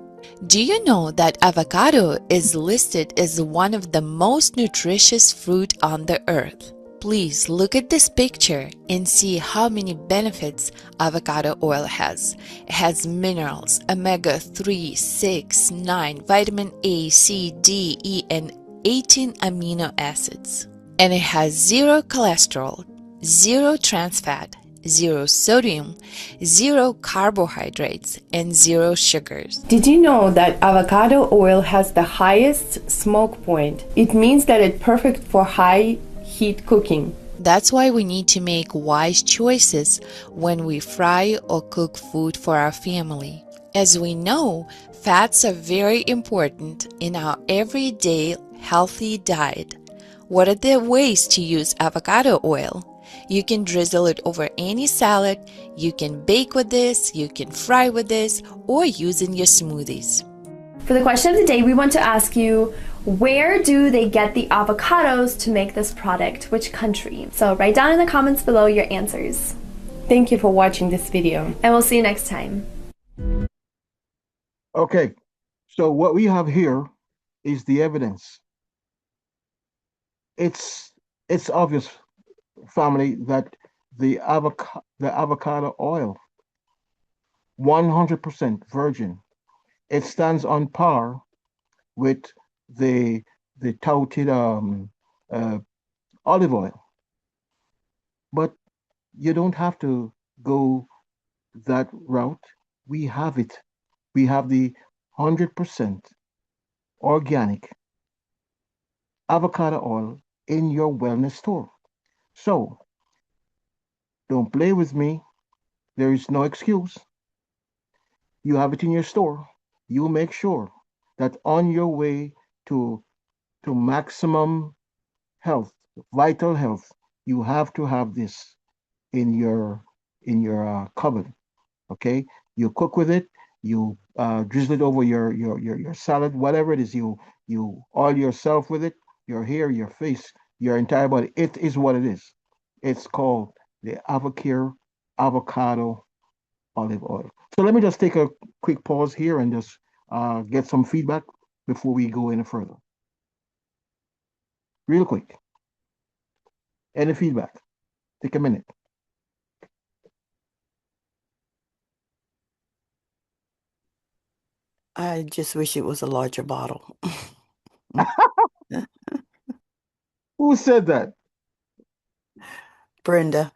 Do you know that avocado is listed as one of the most nutritious fruit on the earth? Please look at this picture and see how many benefits avocado oil has. It has minerals, omega-3, 6, 9, vitamin A, C, D, E, and 18 amino acids. And it has zero cholesterol, zero trans fat, zero sodium, zero carbohydrates, and zero sugars. Did you know that avocado oil has the highest smoke point? It means that it's perfect for high heat cooking. That's why we need to make wise choices when we fry or cook food for our family. As we know, fats are very important in our everyday healthy diet. What are the ways to use avocado oil? You can drizzle it over any salad, you can bake with this, you can fry with this, or use in your smoothies. For the question of the day, we want to ask you, where do they get the avocados to make this product? Which country? So write down in the comments below your answers. Thank you for watching this video. And we'll see you next time. Okay, so what we have here is the evidence. It's obvious, family, that the avocado oil, 100% virgin, it stands on par with the touted olive oil. But you don't have to go that route. We have it. We have the 100% organic avocado oil in your wellness store. So don't play with me. There is no excuse. You have it in your store. You make sure that on your way to maximum health, vital health, you have to have this in your cupboard. Okay, you cook with it. You drizzle it over your salad, whatever it is. You oil yourself with it. Your hair, your face, your entire body. It is what it is. It's called the Avocare avocado olive oil. So let me just take a quick pause here and just get some feedback before we go any further. Real quick. Any feedback? Take a minute. I just wish it was a larger bottle. Who said that? Brenda.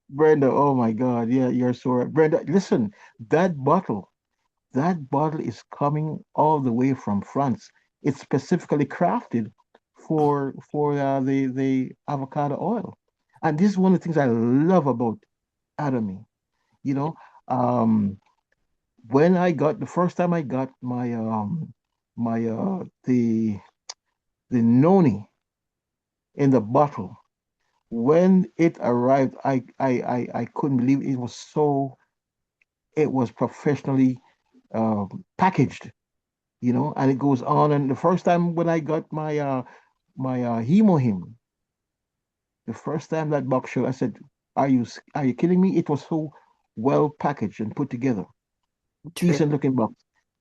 Brenda, oh my God. Yeah, you're so right. Brenda, listen, that bottle is coming all the way from France. It's specifically crafted for the avocado oil. And this is one of the things I love about Atomy. You know, when the first time I got my the noni in the bottle, when it arrived, I couldn't believe it was professionally packaged, you know, and it goes on. And the first time when I got my Hemohim, the first time that box showed, I said, are you kidding me? It was so well packaged and put together. Decent looking box.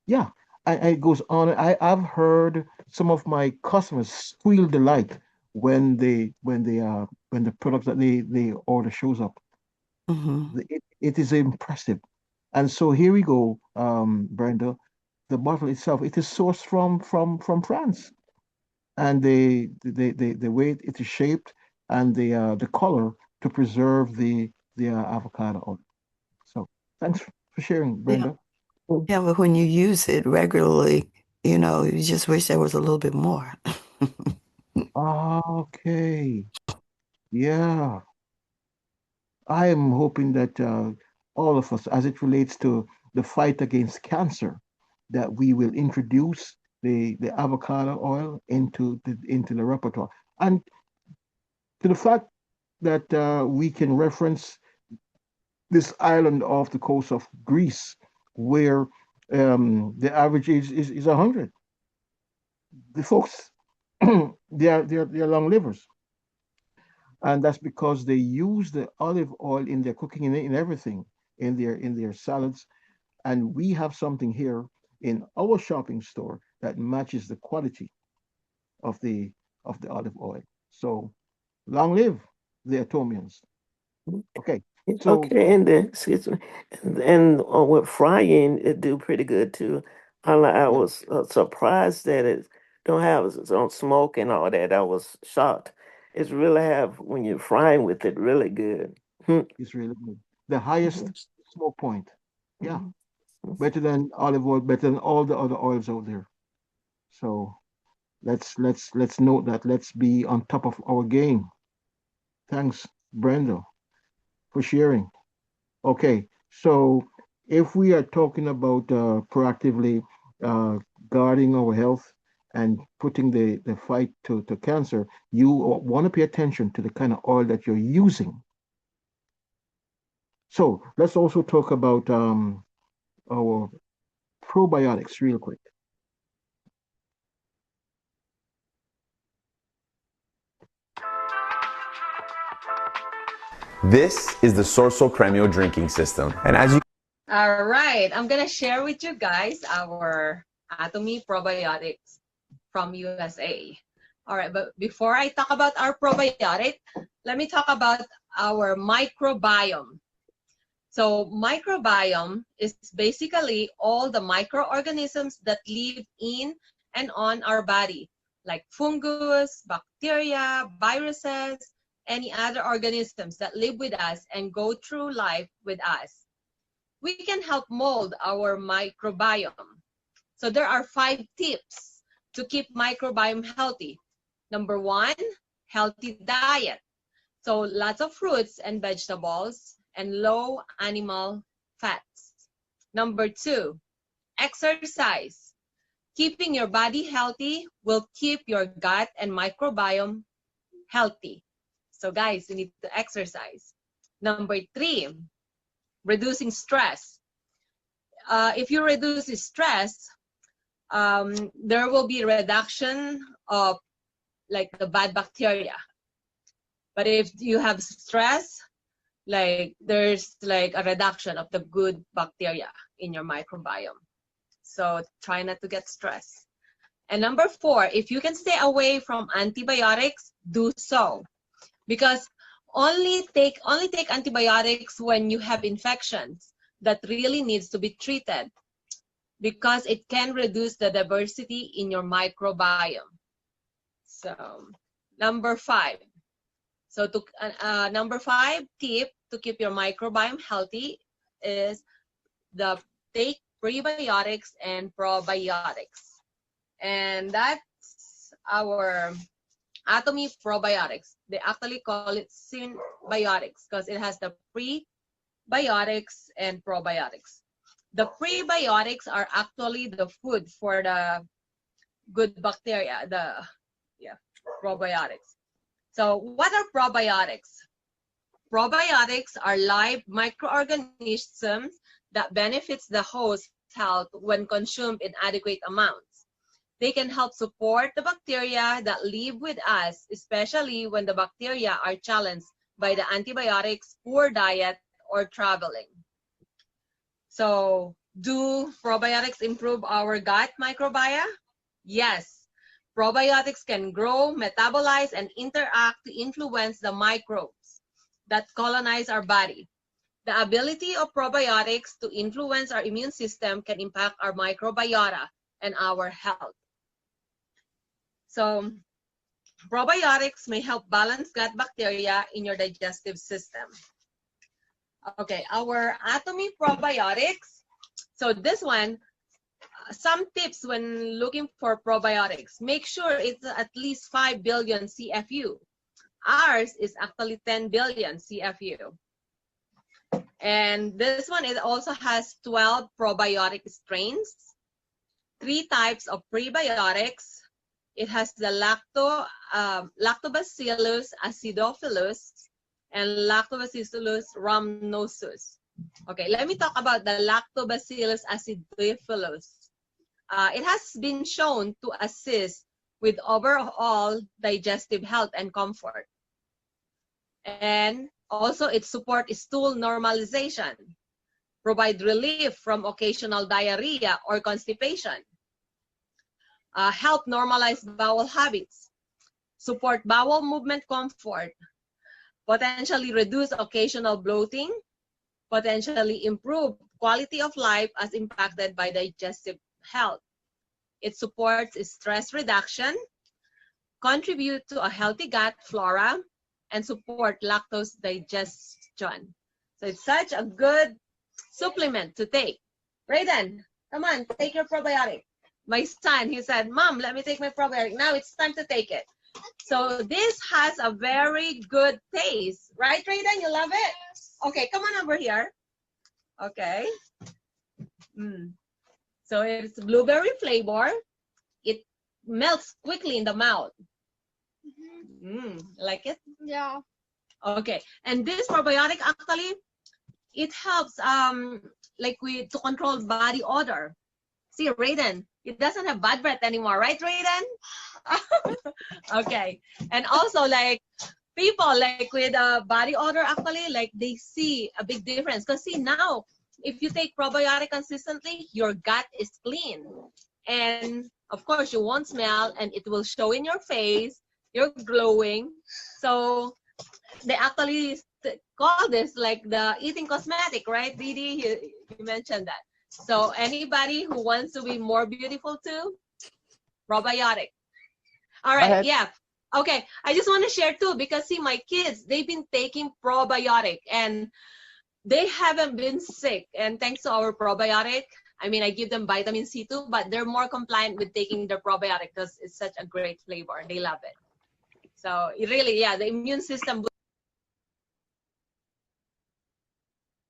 Yeah. And it goes on. I've heard some of my customers squeal delight when the product that they order shows up. Mm-hmm. It is impressive. And so here we go, Brenda. The bottle itself, it is sourced from France, and the way it is shaped and the color to preserve the avocado oil. So thanks for sharing, Brenda. Yeah, but when you use it regularly, you know, you just wish there was a little bit more. Okay. Yeah. I am hoping that all of us, as it relates to the fight against cancer, that we will introduce the avocado oil into the repertoire. And to the fact that we can reference this island off the coast of Greece, where the average age is 100. The folks, they're long livers, and that's because they use the olive oil in their cooking, in everything, in their salads. And we have something here in our shopping store that matches the quality of the olive oil. So long live the Atomians. Okay. So Okay, and then excuse me, and with frying, it do pretty good too. I was surprised that it don't have its own smoke and all that. I was shocked. It's really have when you're frying with it, really good. it's really good. The highest smoke point. Yeah. Better than olive oil, better than all the other oils out there. So let's note that. Let's be on top of our game. Thanks, Brenda, for sharing. Okay, so if we are talking about proactively guarding our health and putting the fight to cancer, you want to pay attention to the kind of oil that you're using. So let's also talk about our probiotics real quick. This is the Sorso Cremio drinking system. And as you All right, I'm gonna share with you guys our Atomy probiotics from USA. All right, but before I talk about our probiotic, let me talk about our microbiome. So microbiome is basically all the microorganisms that live in and on our body, like fungus, bacteria, viruses, any other organisms that live with us and go through life with us. We can help mold our microbiome. So there are 5 tips to keep microbiome healthy. Number 1, healthy diet. So lots of fruits and vegetables and low animal fats. Number 2, exercise. Keeping your body healthy will keep your gut and microbiome healthy. So guys, you need to exercise. Number 3, reducing stress. If you reduce stress, there will be a reduction of like the bad bacteria. But if you have stress, like there's like a reduction of the good bacteria in your microbiome. So try not to get stressed. And number 4, if you can stay away from antibiotics, do so. Because only take antibiotics when you have infections that really needs to be treated, because it can reduce the diversity in your microbiome. So number 5. So number 5 tip to keep your microbiome healthy is take prebiotics and probiotics. And that's our Atomy probiotics. They actually call it symbiotics because it has the prebiotics and probiotics. The prebiotics are actually the food for the good bacteria, probiotics. So what are probiotics? Probiotics are live microorganisms that benefits the host's health when consumed in adequate amounts. They can help support the bacteria that live with us, especially when the bacteria are challenged by the antibiotics, poor diet, or traveling. So, do probiotics improve our gut microbiome? Yes. Probiotics can grow, metabolize, and interact to influence the microbes that colonize our body. The ability of probiotics to influence our immune system can impact our microbiota and our health. So, probiotics may help balance gut bacteria in your digestive system. Okay, our Atomy probiotics. So this one, some tips when looking for probiotics. Make sure it's at least 5 billion CFU. Ours is actually 10 billion CFU. And this one, it also has 12 probiotic strains, 3 types of prebiotics. It has the Lactobacillus acidophilus and Lactobacillus rhamnosus. Okay, let me talk about the Lactobacillus acidophilus. It has been shown to assist with overall digestive health and comfort. And also it supports stool normalization, provide relief from occasional diarrhea or constipation, help normalize bowel habits, support bowel movement comfort, potentially reduce occasional bloating, potentially improve quality of life as impacted by digestive health. It supports stress reduction, contribute to a healthy gut flora, and support lactose digestion. So it's such a good supplement to take. Raiden, come on, take your probiotic. My son, he said, Mom, let me take my probiotic. Now it's time to take it. So this has a very good taste. Right, Raiden? You love it? Okay, come on over here. Okay. So it's blueberry flavor. It melts quickly in the mouth. Like it? Yeah. Okay. And this probiotic actually, it helps to control body odor. See, Raiden, it doesn't have bad breath anymore, right, Raiden? Okay. And also like people like with body odor, actually, like they see a big difference. Because see now, if you take probiotic consistently, your gut is clean. And of course, you won't smell and it will show in your face. You're glowing. So they actually call this like the eating cosmetic, right, Didi? You mentioned that. So anybody who wants to be more beautiful too, probiotic. All right, yeah. Okay, I just want to share too, because see, my kids, they've been taking probiotic and they haven't been sick. And thanks to our probiotic, I mean, I give them vitamin C too, but they're more compliant with taking their probiotic because it's such a great flavor. They love it. So it really, yeah, the immune system.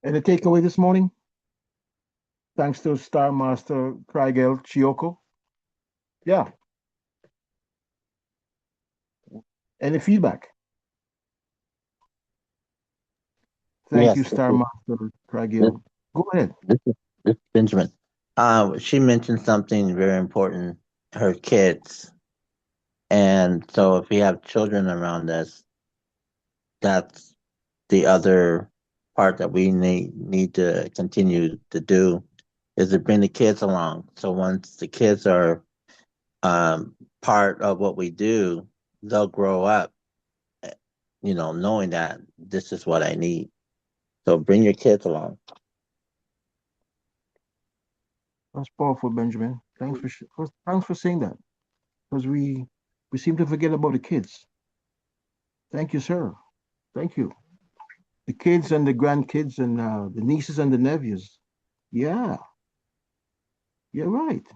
And the takeaway this morning, thanks to Star Master Craigel Chiyoko. Yeah. Any feedback? Thank you, Star Master Craigel. Go ahead. This is Benjamin. She mentioned something very important, her kids. And so if we have children around us, that's the other part that we need to continue to do, is to bring the kids along. So once the kids are part of what we do, they'll grow up, knowing that this is what I need. So bring your kids along. That's powerful, Benjamin. Thanks for saying that, because we seem to forget about the kids. Thank you, sir. Thank you. The kids and the grandkids and the nieces and the nephews. Yeah. You're right.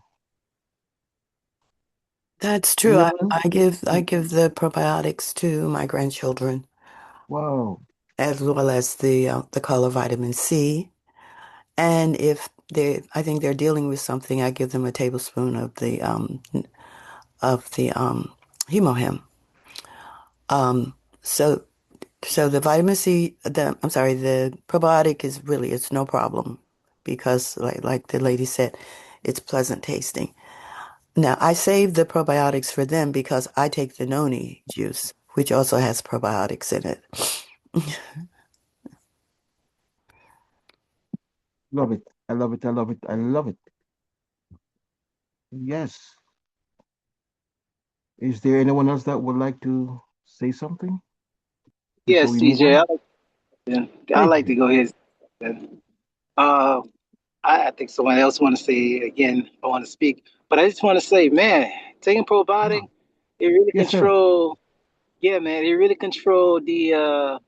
That's true. I give the probiotics to my grandchildren. Wow. As well as the color vitamin C. And if I think they're dealing with something, I give them a tablespoon of the Hemohem. So the vitamin C, the probiotic it's no problem, because like the lady said, it's pleasant tasting. Now I save the probiotics for them because I take the noni juice, which also has probiotics in it. Love it. I love it. I love it. I love it. Yes. Is there anyone else that would like to say something? Yes, DJ. I like to go ahead. I think someone else want to say again. I want to speak, but I just want to say, man, taking probiotic, it really control. Yeah, man, it really control the.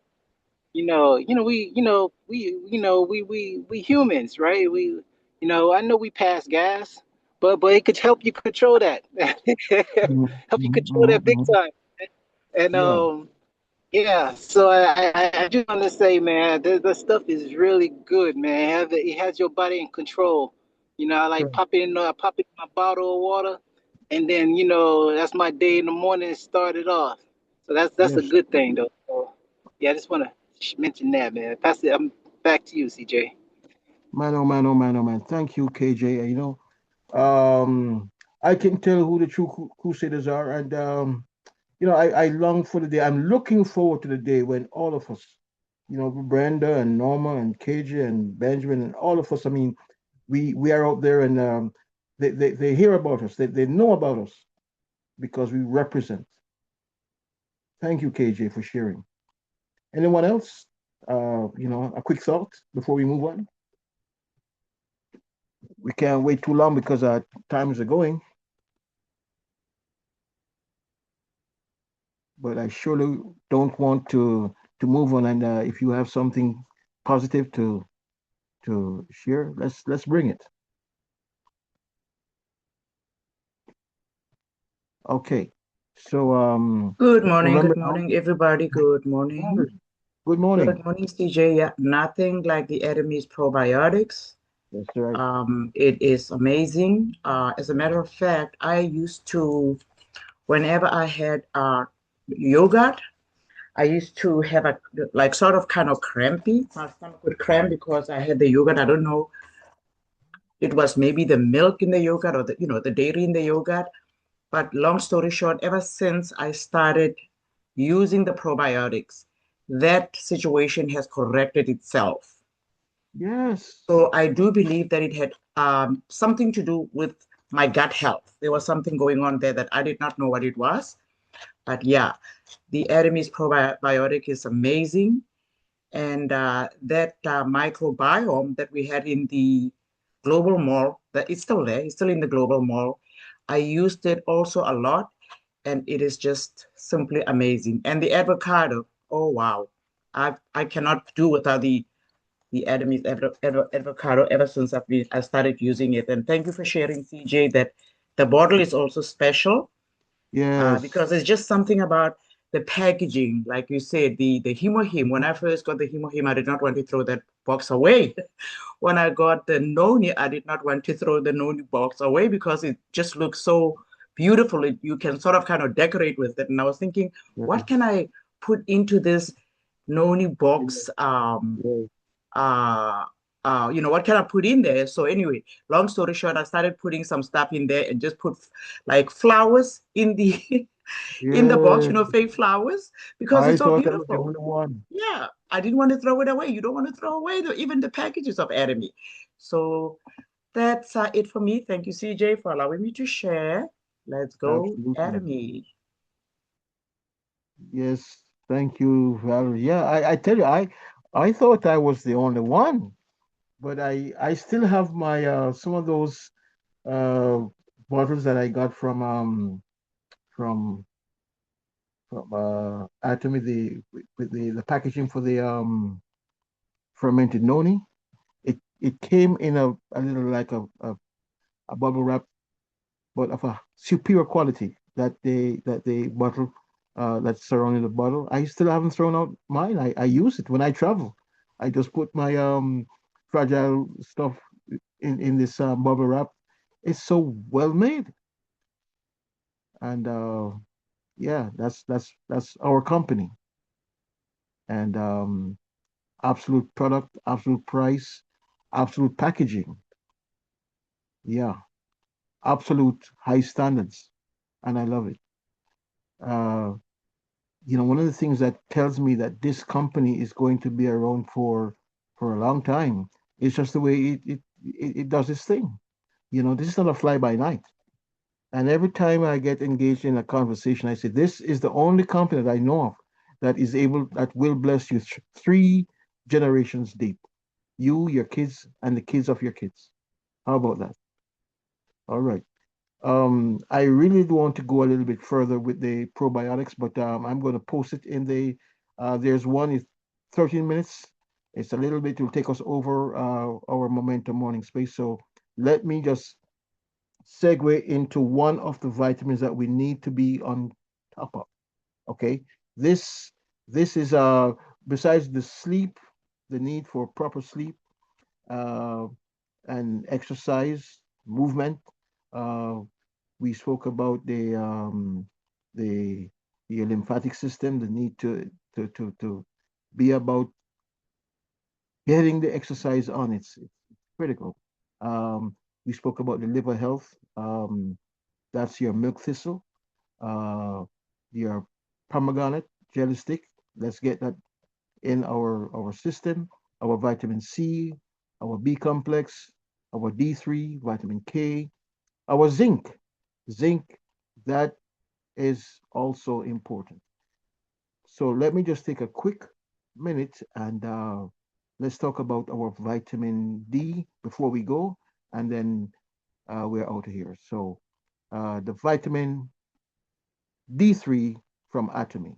We humans, right? I know we pass gas, but it could help you control that. Help you control that big time. And so I just want to say, man, the stuff is really good, man. It has your body in control. I like pop it in my bottle of water, and then that's my day in the morning. Started off, so that's a good thing, though. So, yeah, I just want to mention that, man. Pass it. I'm back to you, CJ. Man, oh man, oh man, oh man. Thank you, KJ. I can tell who the true crusaders are, and I long for the day. I'm looking forward to the day when all of us, Brenda and Norma and KJ and Benjamin and all of us, I mean, we are out there, and they hear about us. They know about us because we represent. Thank you, KJ, for sharing. Anyone else? A quick thought before we move on. We can't wait too long because our times are going. But I surely don't want to move on. And if you have something positive to share, let's bring it. Okay. So good morning, everybody. Good morning. Good morning. Good morning, CJ. Yeah, nothing like the Enemies probiotics. That's right. It is amazing. As a matter of fact, I used to, whenever I had yogurt, I used to have a like sort of kind of crampy. My stomach would cramp because I had the yogurt. I don't know. It was maybe the milk in the yogurt or the dairy in the yogurt. But long story short, ever since I started using the probiotics, that situation has corrected itself. Yes. So I do believe that it had something to do with my gut health. There was something going on there that I did not know what it was. But yeah, the Adamis probiotic is amazing. And that microbiome that we had in the Global Mall, that it's still there, it's still in the Global Mall. I used it also a lot, and it is just simply amazing. And the avocado, oh wow, I cannot do without the Adamis avocado ever since I started using it. And thank you for sharing, CJ, that the bottle is also special. Yes. Because it's just something about the packaging, like you said, the Hemohim. When I first got the Hemohim, I did not want to throw that box away. When I got the Noni, I did not want to throw the Noni box away because it just looks so beautiful. You can sort of kind of decorate with it. And I was thinking, what can I put into this Noni box? What can I put in there? So anyway, long story short, I started putting some stuff in there and just put like flowers in the in the box, fake flowers, because it's so beautiful. I was the only one. Yeah, I didn't want to throw it away. You don't want to throw away even the packages of Atomy. So that's it for me. Thank you, CJ, for allowing me to share. Let's go, Atomy. Yes, thank you, Valerie. Yeah, I tell you, I thought I was the only one, but I still have my some of those bottles that I got from Atomy, with the packaging for the fermented noni. It came in a little like a bubble wrap, but of a superior quality that they bottle that's surrounding the bottle. I still haven't thrown out mine. I use it when I travel. I just put my fragile stuff in this bubble wrap. It's so well made, and yeah, that's our company, and absolute product, absolute price, absolute packaging. Yeah, absolute high standards, and I love it. One of the things that tells me that this company is going to be around for a long time is just the way it does its thing. This is not a fly by night. And every time I get engaged in a conversation, I say, this is the only company that I know of that will bless you 3 generations deep. You, your kids, and the kids of your kids. How about that? All right. I really do want to go a little bit further with the probiotics, but I'm going to post it in there's one, it's 13 minutes. It's a little bit, it will take us over our Momentum Morning Space. So let me just segue into one of the vitamins that we need to be on top of. Okay, this is besides the sleep, the need for proper sleep, and exercise, movement. We spoke about the lymphatic system, the need to be about getting the exercise on. It's critical. We spoke about the liver health. That's your milk thistle, your pomegranate jelly stick. Let's get that in our system. Our vitamin C, our B complex, our D3, vitamin K, our zinc. Zinc, that is also important. So let me just take a quick minute and let's talk about our vitamin D before we go, and then we're out of here. So the vitamin D3 from Atomy.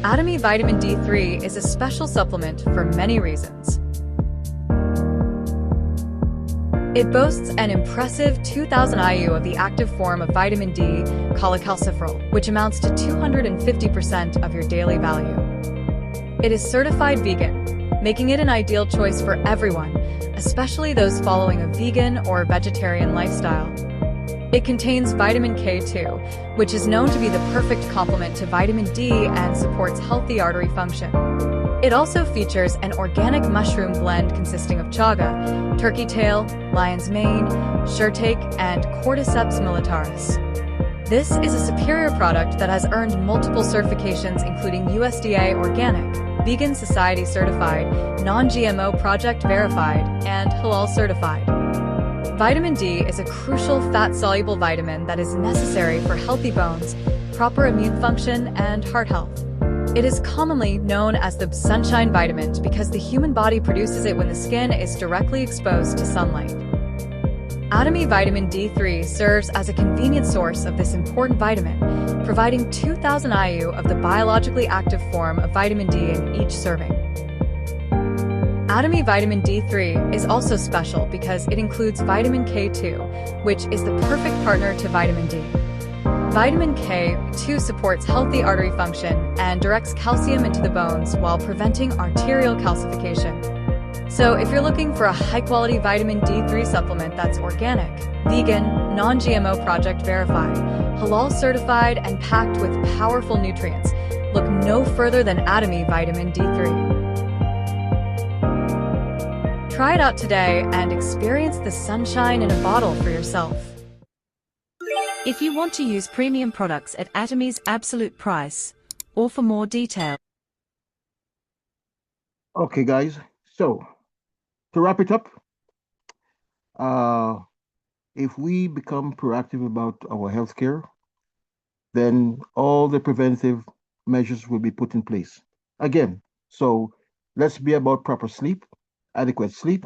Atomy Vitamin D3 is a special supplement for many reasons. It boasts an impressive 2,000 IU of the active form of vitamin D, cholecalciferol, which amounts to 250% of your daily value. It is certified vegan, making it an ideal choice for everyone, especially those following a vegan or vegetarian lifestyle. It contains vitamin K2, which is known to be the perfect complement to vitamin D and supports healthy artery function. It also features an organic mushroom blend consisting of chaga, turkey tail, lion's mane, shurtake, and cordyceps militaris. This is a superior product that has earned multiple certifications including USDA Organic, Vegan Society Certified, Non-GMO Project Verified, and Halal Certified. Vitamin D is a crucial fat-soluble vitamin that is necessary for healthy bones, proper immune function, and heart health. It is commonly known as the sunshine vitamin because the human body produces it when the skin is directly exposed to sunlight. Atomy Vitamin D3 serves as a convenient source of this important vitamin, providing 2,000 IU of the biologically active form of vitamin D in each serving. Atomy Vitamin D3 is also special because it includes vitamin K2, which is the perfect partner to vitamin D. Vitamin K2 supports healthy artery function and directs calcium into the bones while preventing arterial calcification. So if you're looking for a high-quality vitamin D3 supplement that's organic, vegan, non-GMO project verified, halal certified, and packed with powerful nutrients, look no further than Atomy Vitamin D3. Try it out today and experience the sunshine in a bottle for yourself. If you want to use premium products at Atomy's absolute price, or for more detail. Okay, guys. So, to wrap it up, if we become proactive about our healthcare, then all the preventive measures will be put in place. Again, so let's be about proper sleep, adequate sleep.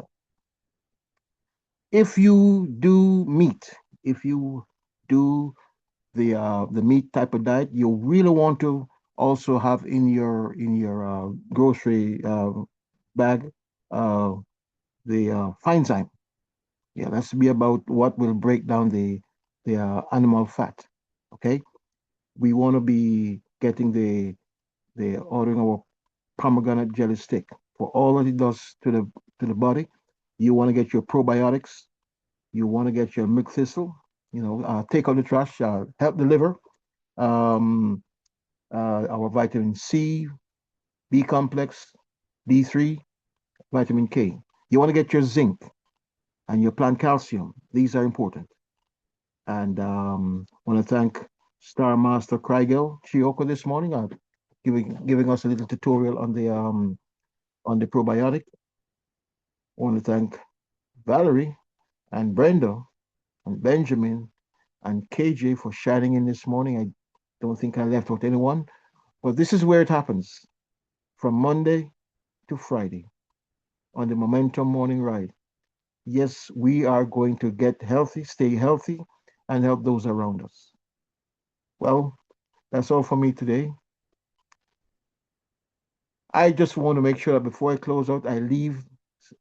If you do meat, if you do the meat type of diet, you really want to also have in your grocery bag the Finezyme. Yeah, let's be about what will break down the animal fat. Okay, we want to be getting the ordering our pomegranate jelly stick for all that it does to the body. You want to get your probiotics. You want to get your milk thistle. Take out the trash. Help the liver. Our vitamin C, B complex, D3, vitamin K. You want to get your zinc and your plant calcium. These are important. And want to thank Star Master Craigill Chioko this morning, giving us a little tutorial on the probiotic. I want to thank Valerie and Brenda and Benjamin and KJ for shining in this morning. I don't think I left out anyone, but this is where it happens, from Monday to Friday on the Momentum Morning Ride. Yes, we are going to get healthy, stay healthy, and help those around us. Well, that's all for me today. I just want to make sure that before I close out, I leave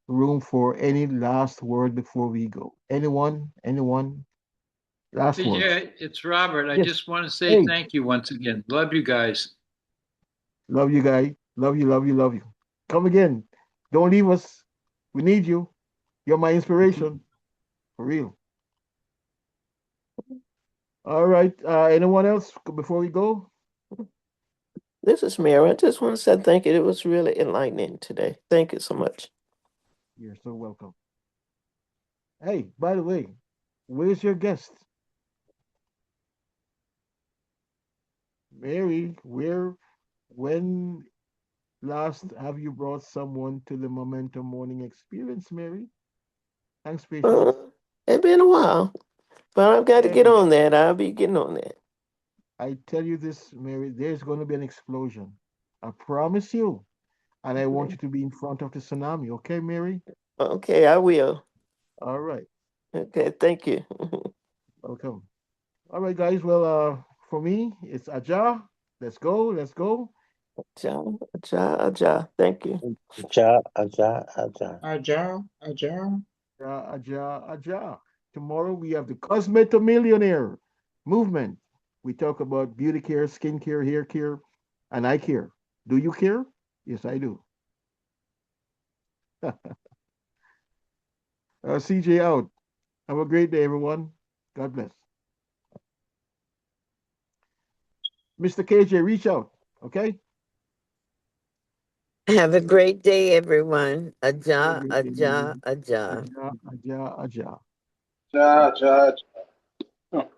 room for any last word before we go. Anyone? Last Yeah, word. it's Robert. I Yes. just want to say Hey. thank you once again. Love you guys. Love you, guys. Love you, love you, love you. Come again. Don't leave us. We need you. You're my inspiration. For real. All right. Anyone else before we go? This is Mary. I just want to say thank you. It was really enlightening today. Thank you so much. You're so welcome. Hey, by the way, where's your guest? Mary, when last have you brought someone to the Momentum Morning Experience, Mary? Thanks, Patience. It's been a while, but I've got to get on that. I'll be getting on that. I tell you this, Mary, there's going to be an explosion. I promise you. And I want you to be in front of the tsunami, okay, Mary? Okay, I will. All right. Okay, thank you. Welcome. All right, guys. Well, for me, it's Aja. Let's go. Aja. Thank you. Aja, aja, aja. Aja, aja. Aja. Tomorrow we have the Cosmetomillionaire movement. We talk about beauty care, skin care, hair care, and eye care. Do you care? Yes, I do. CJ out. Have a great day, everyone. God bless. Mr. KJ, reach out, okay? Have a great day, everyone. Aja, aja, aja. Aja. Ja, ja, ja.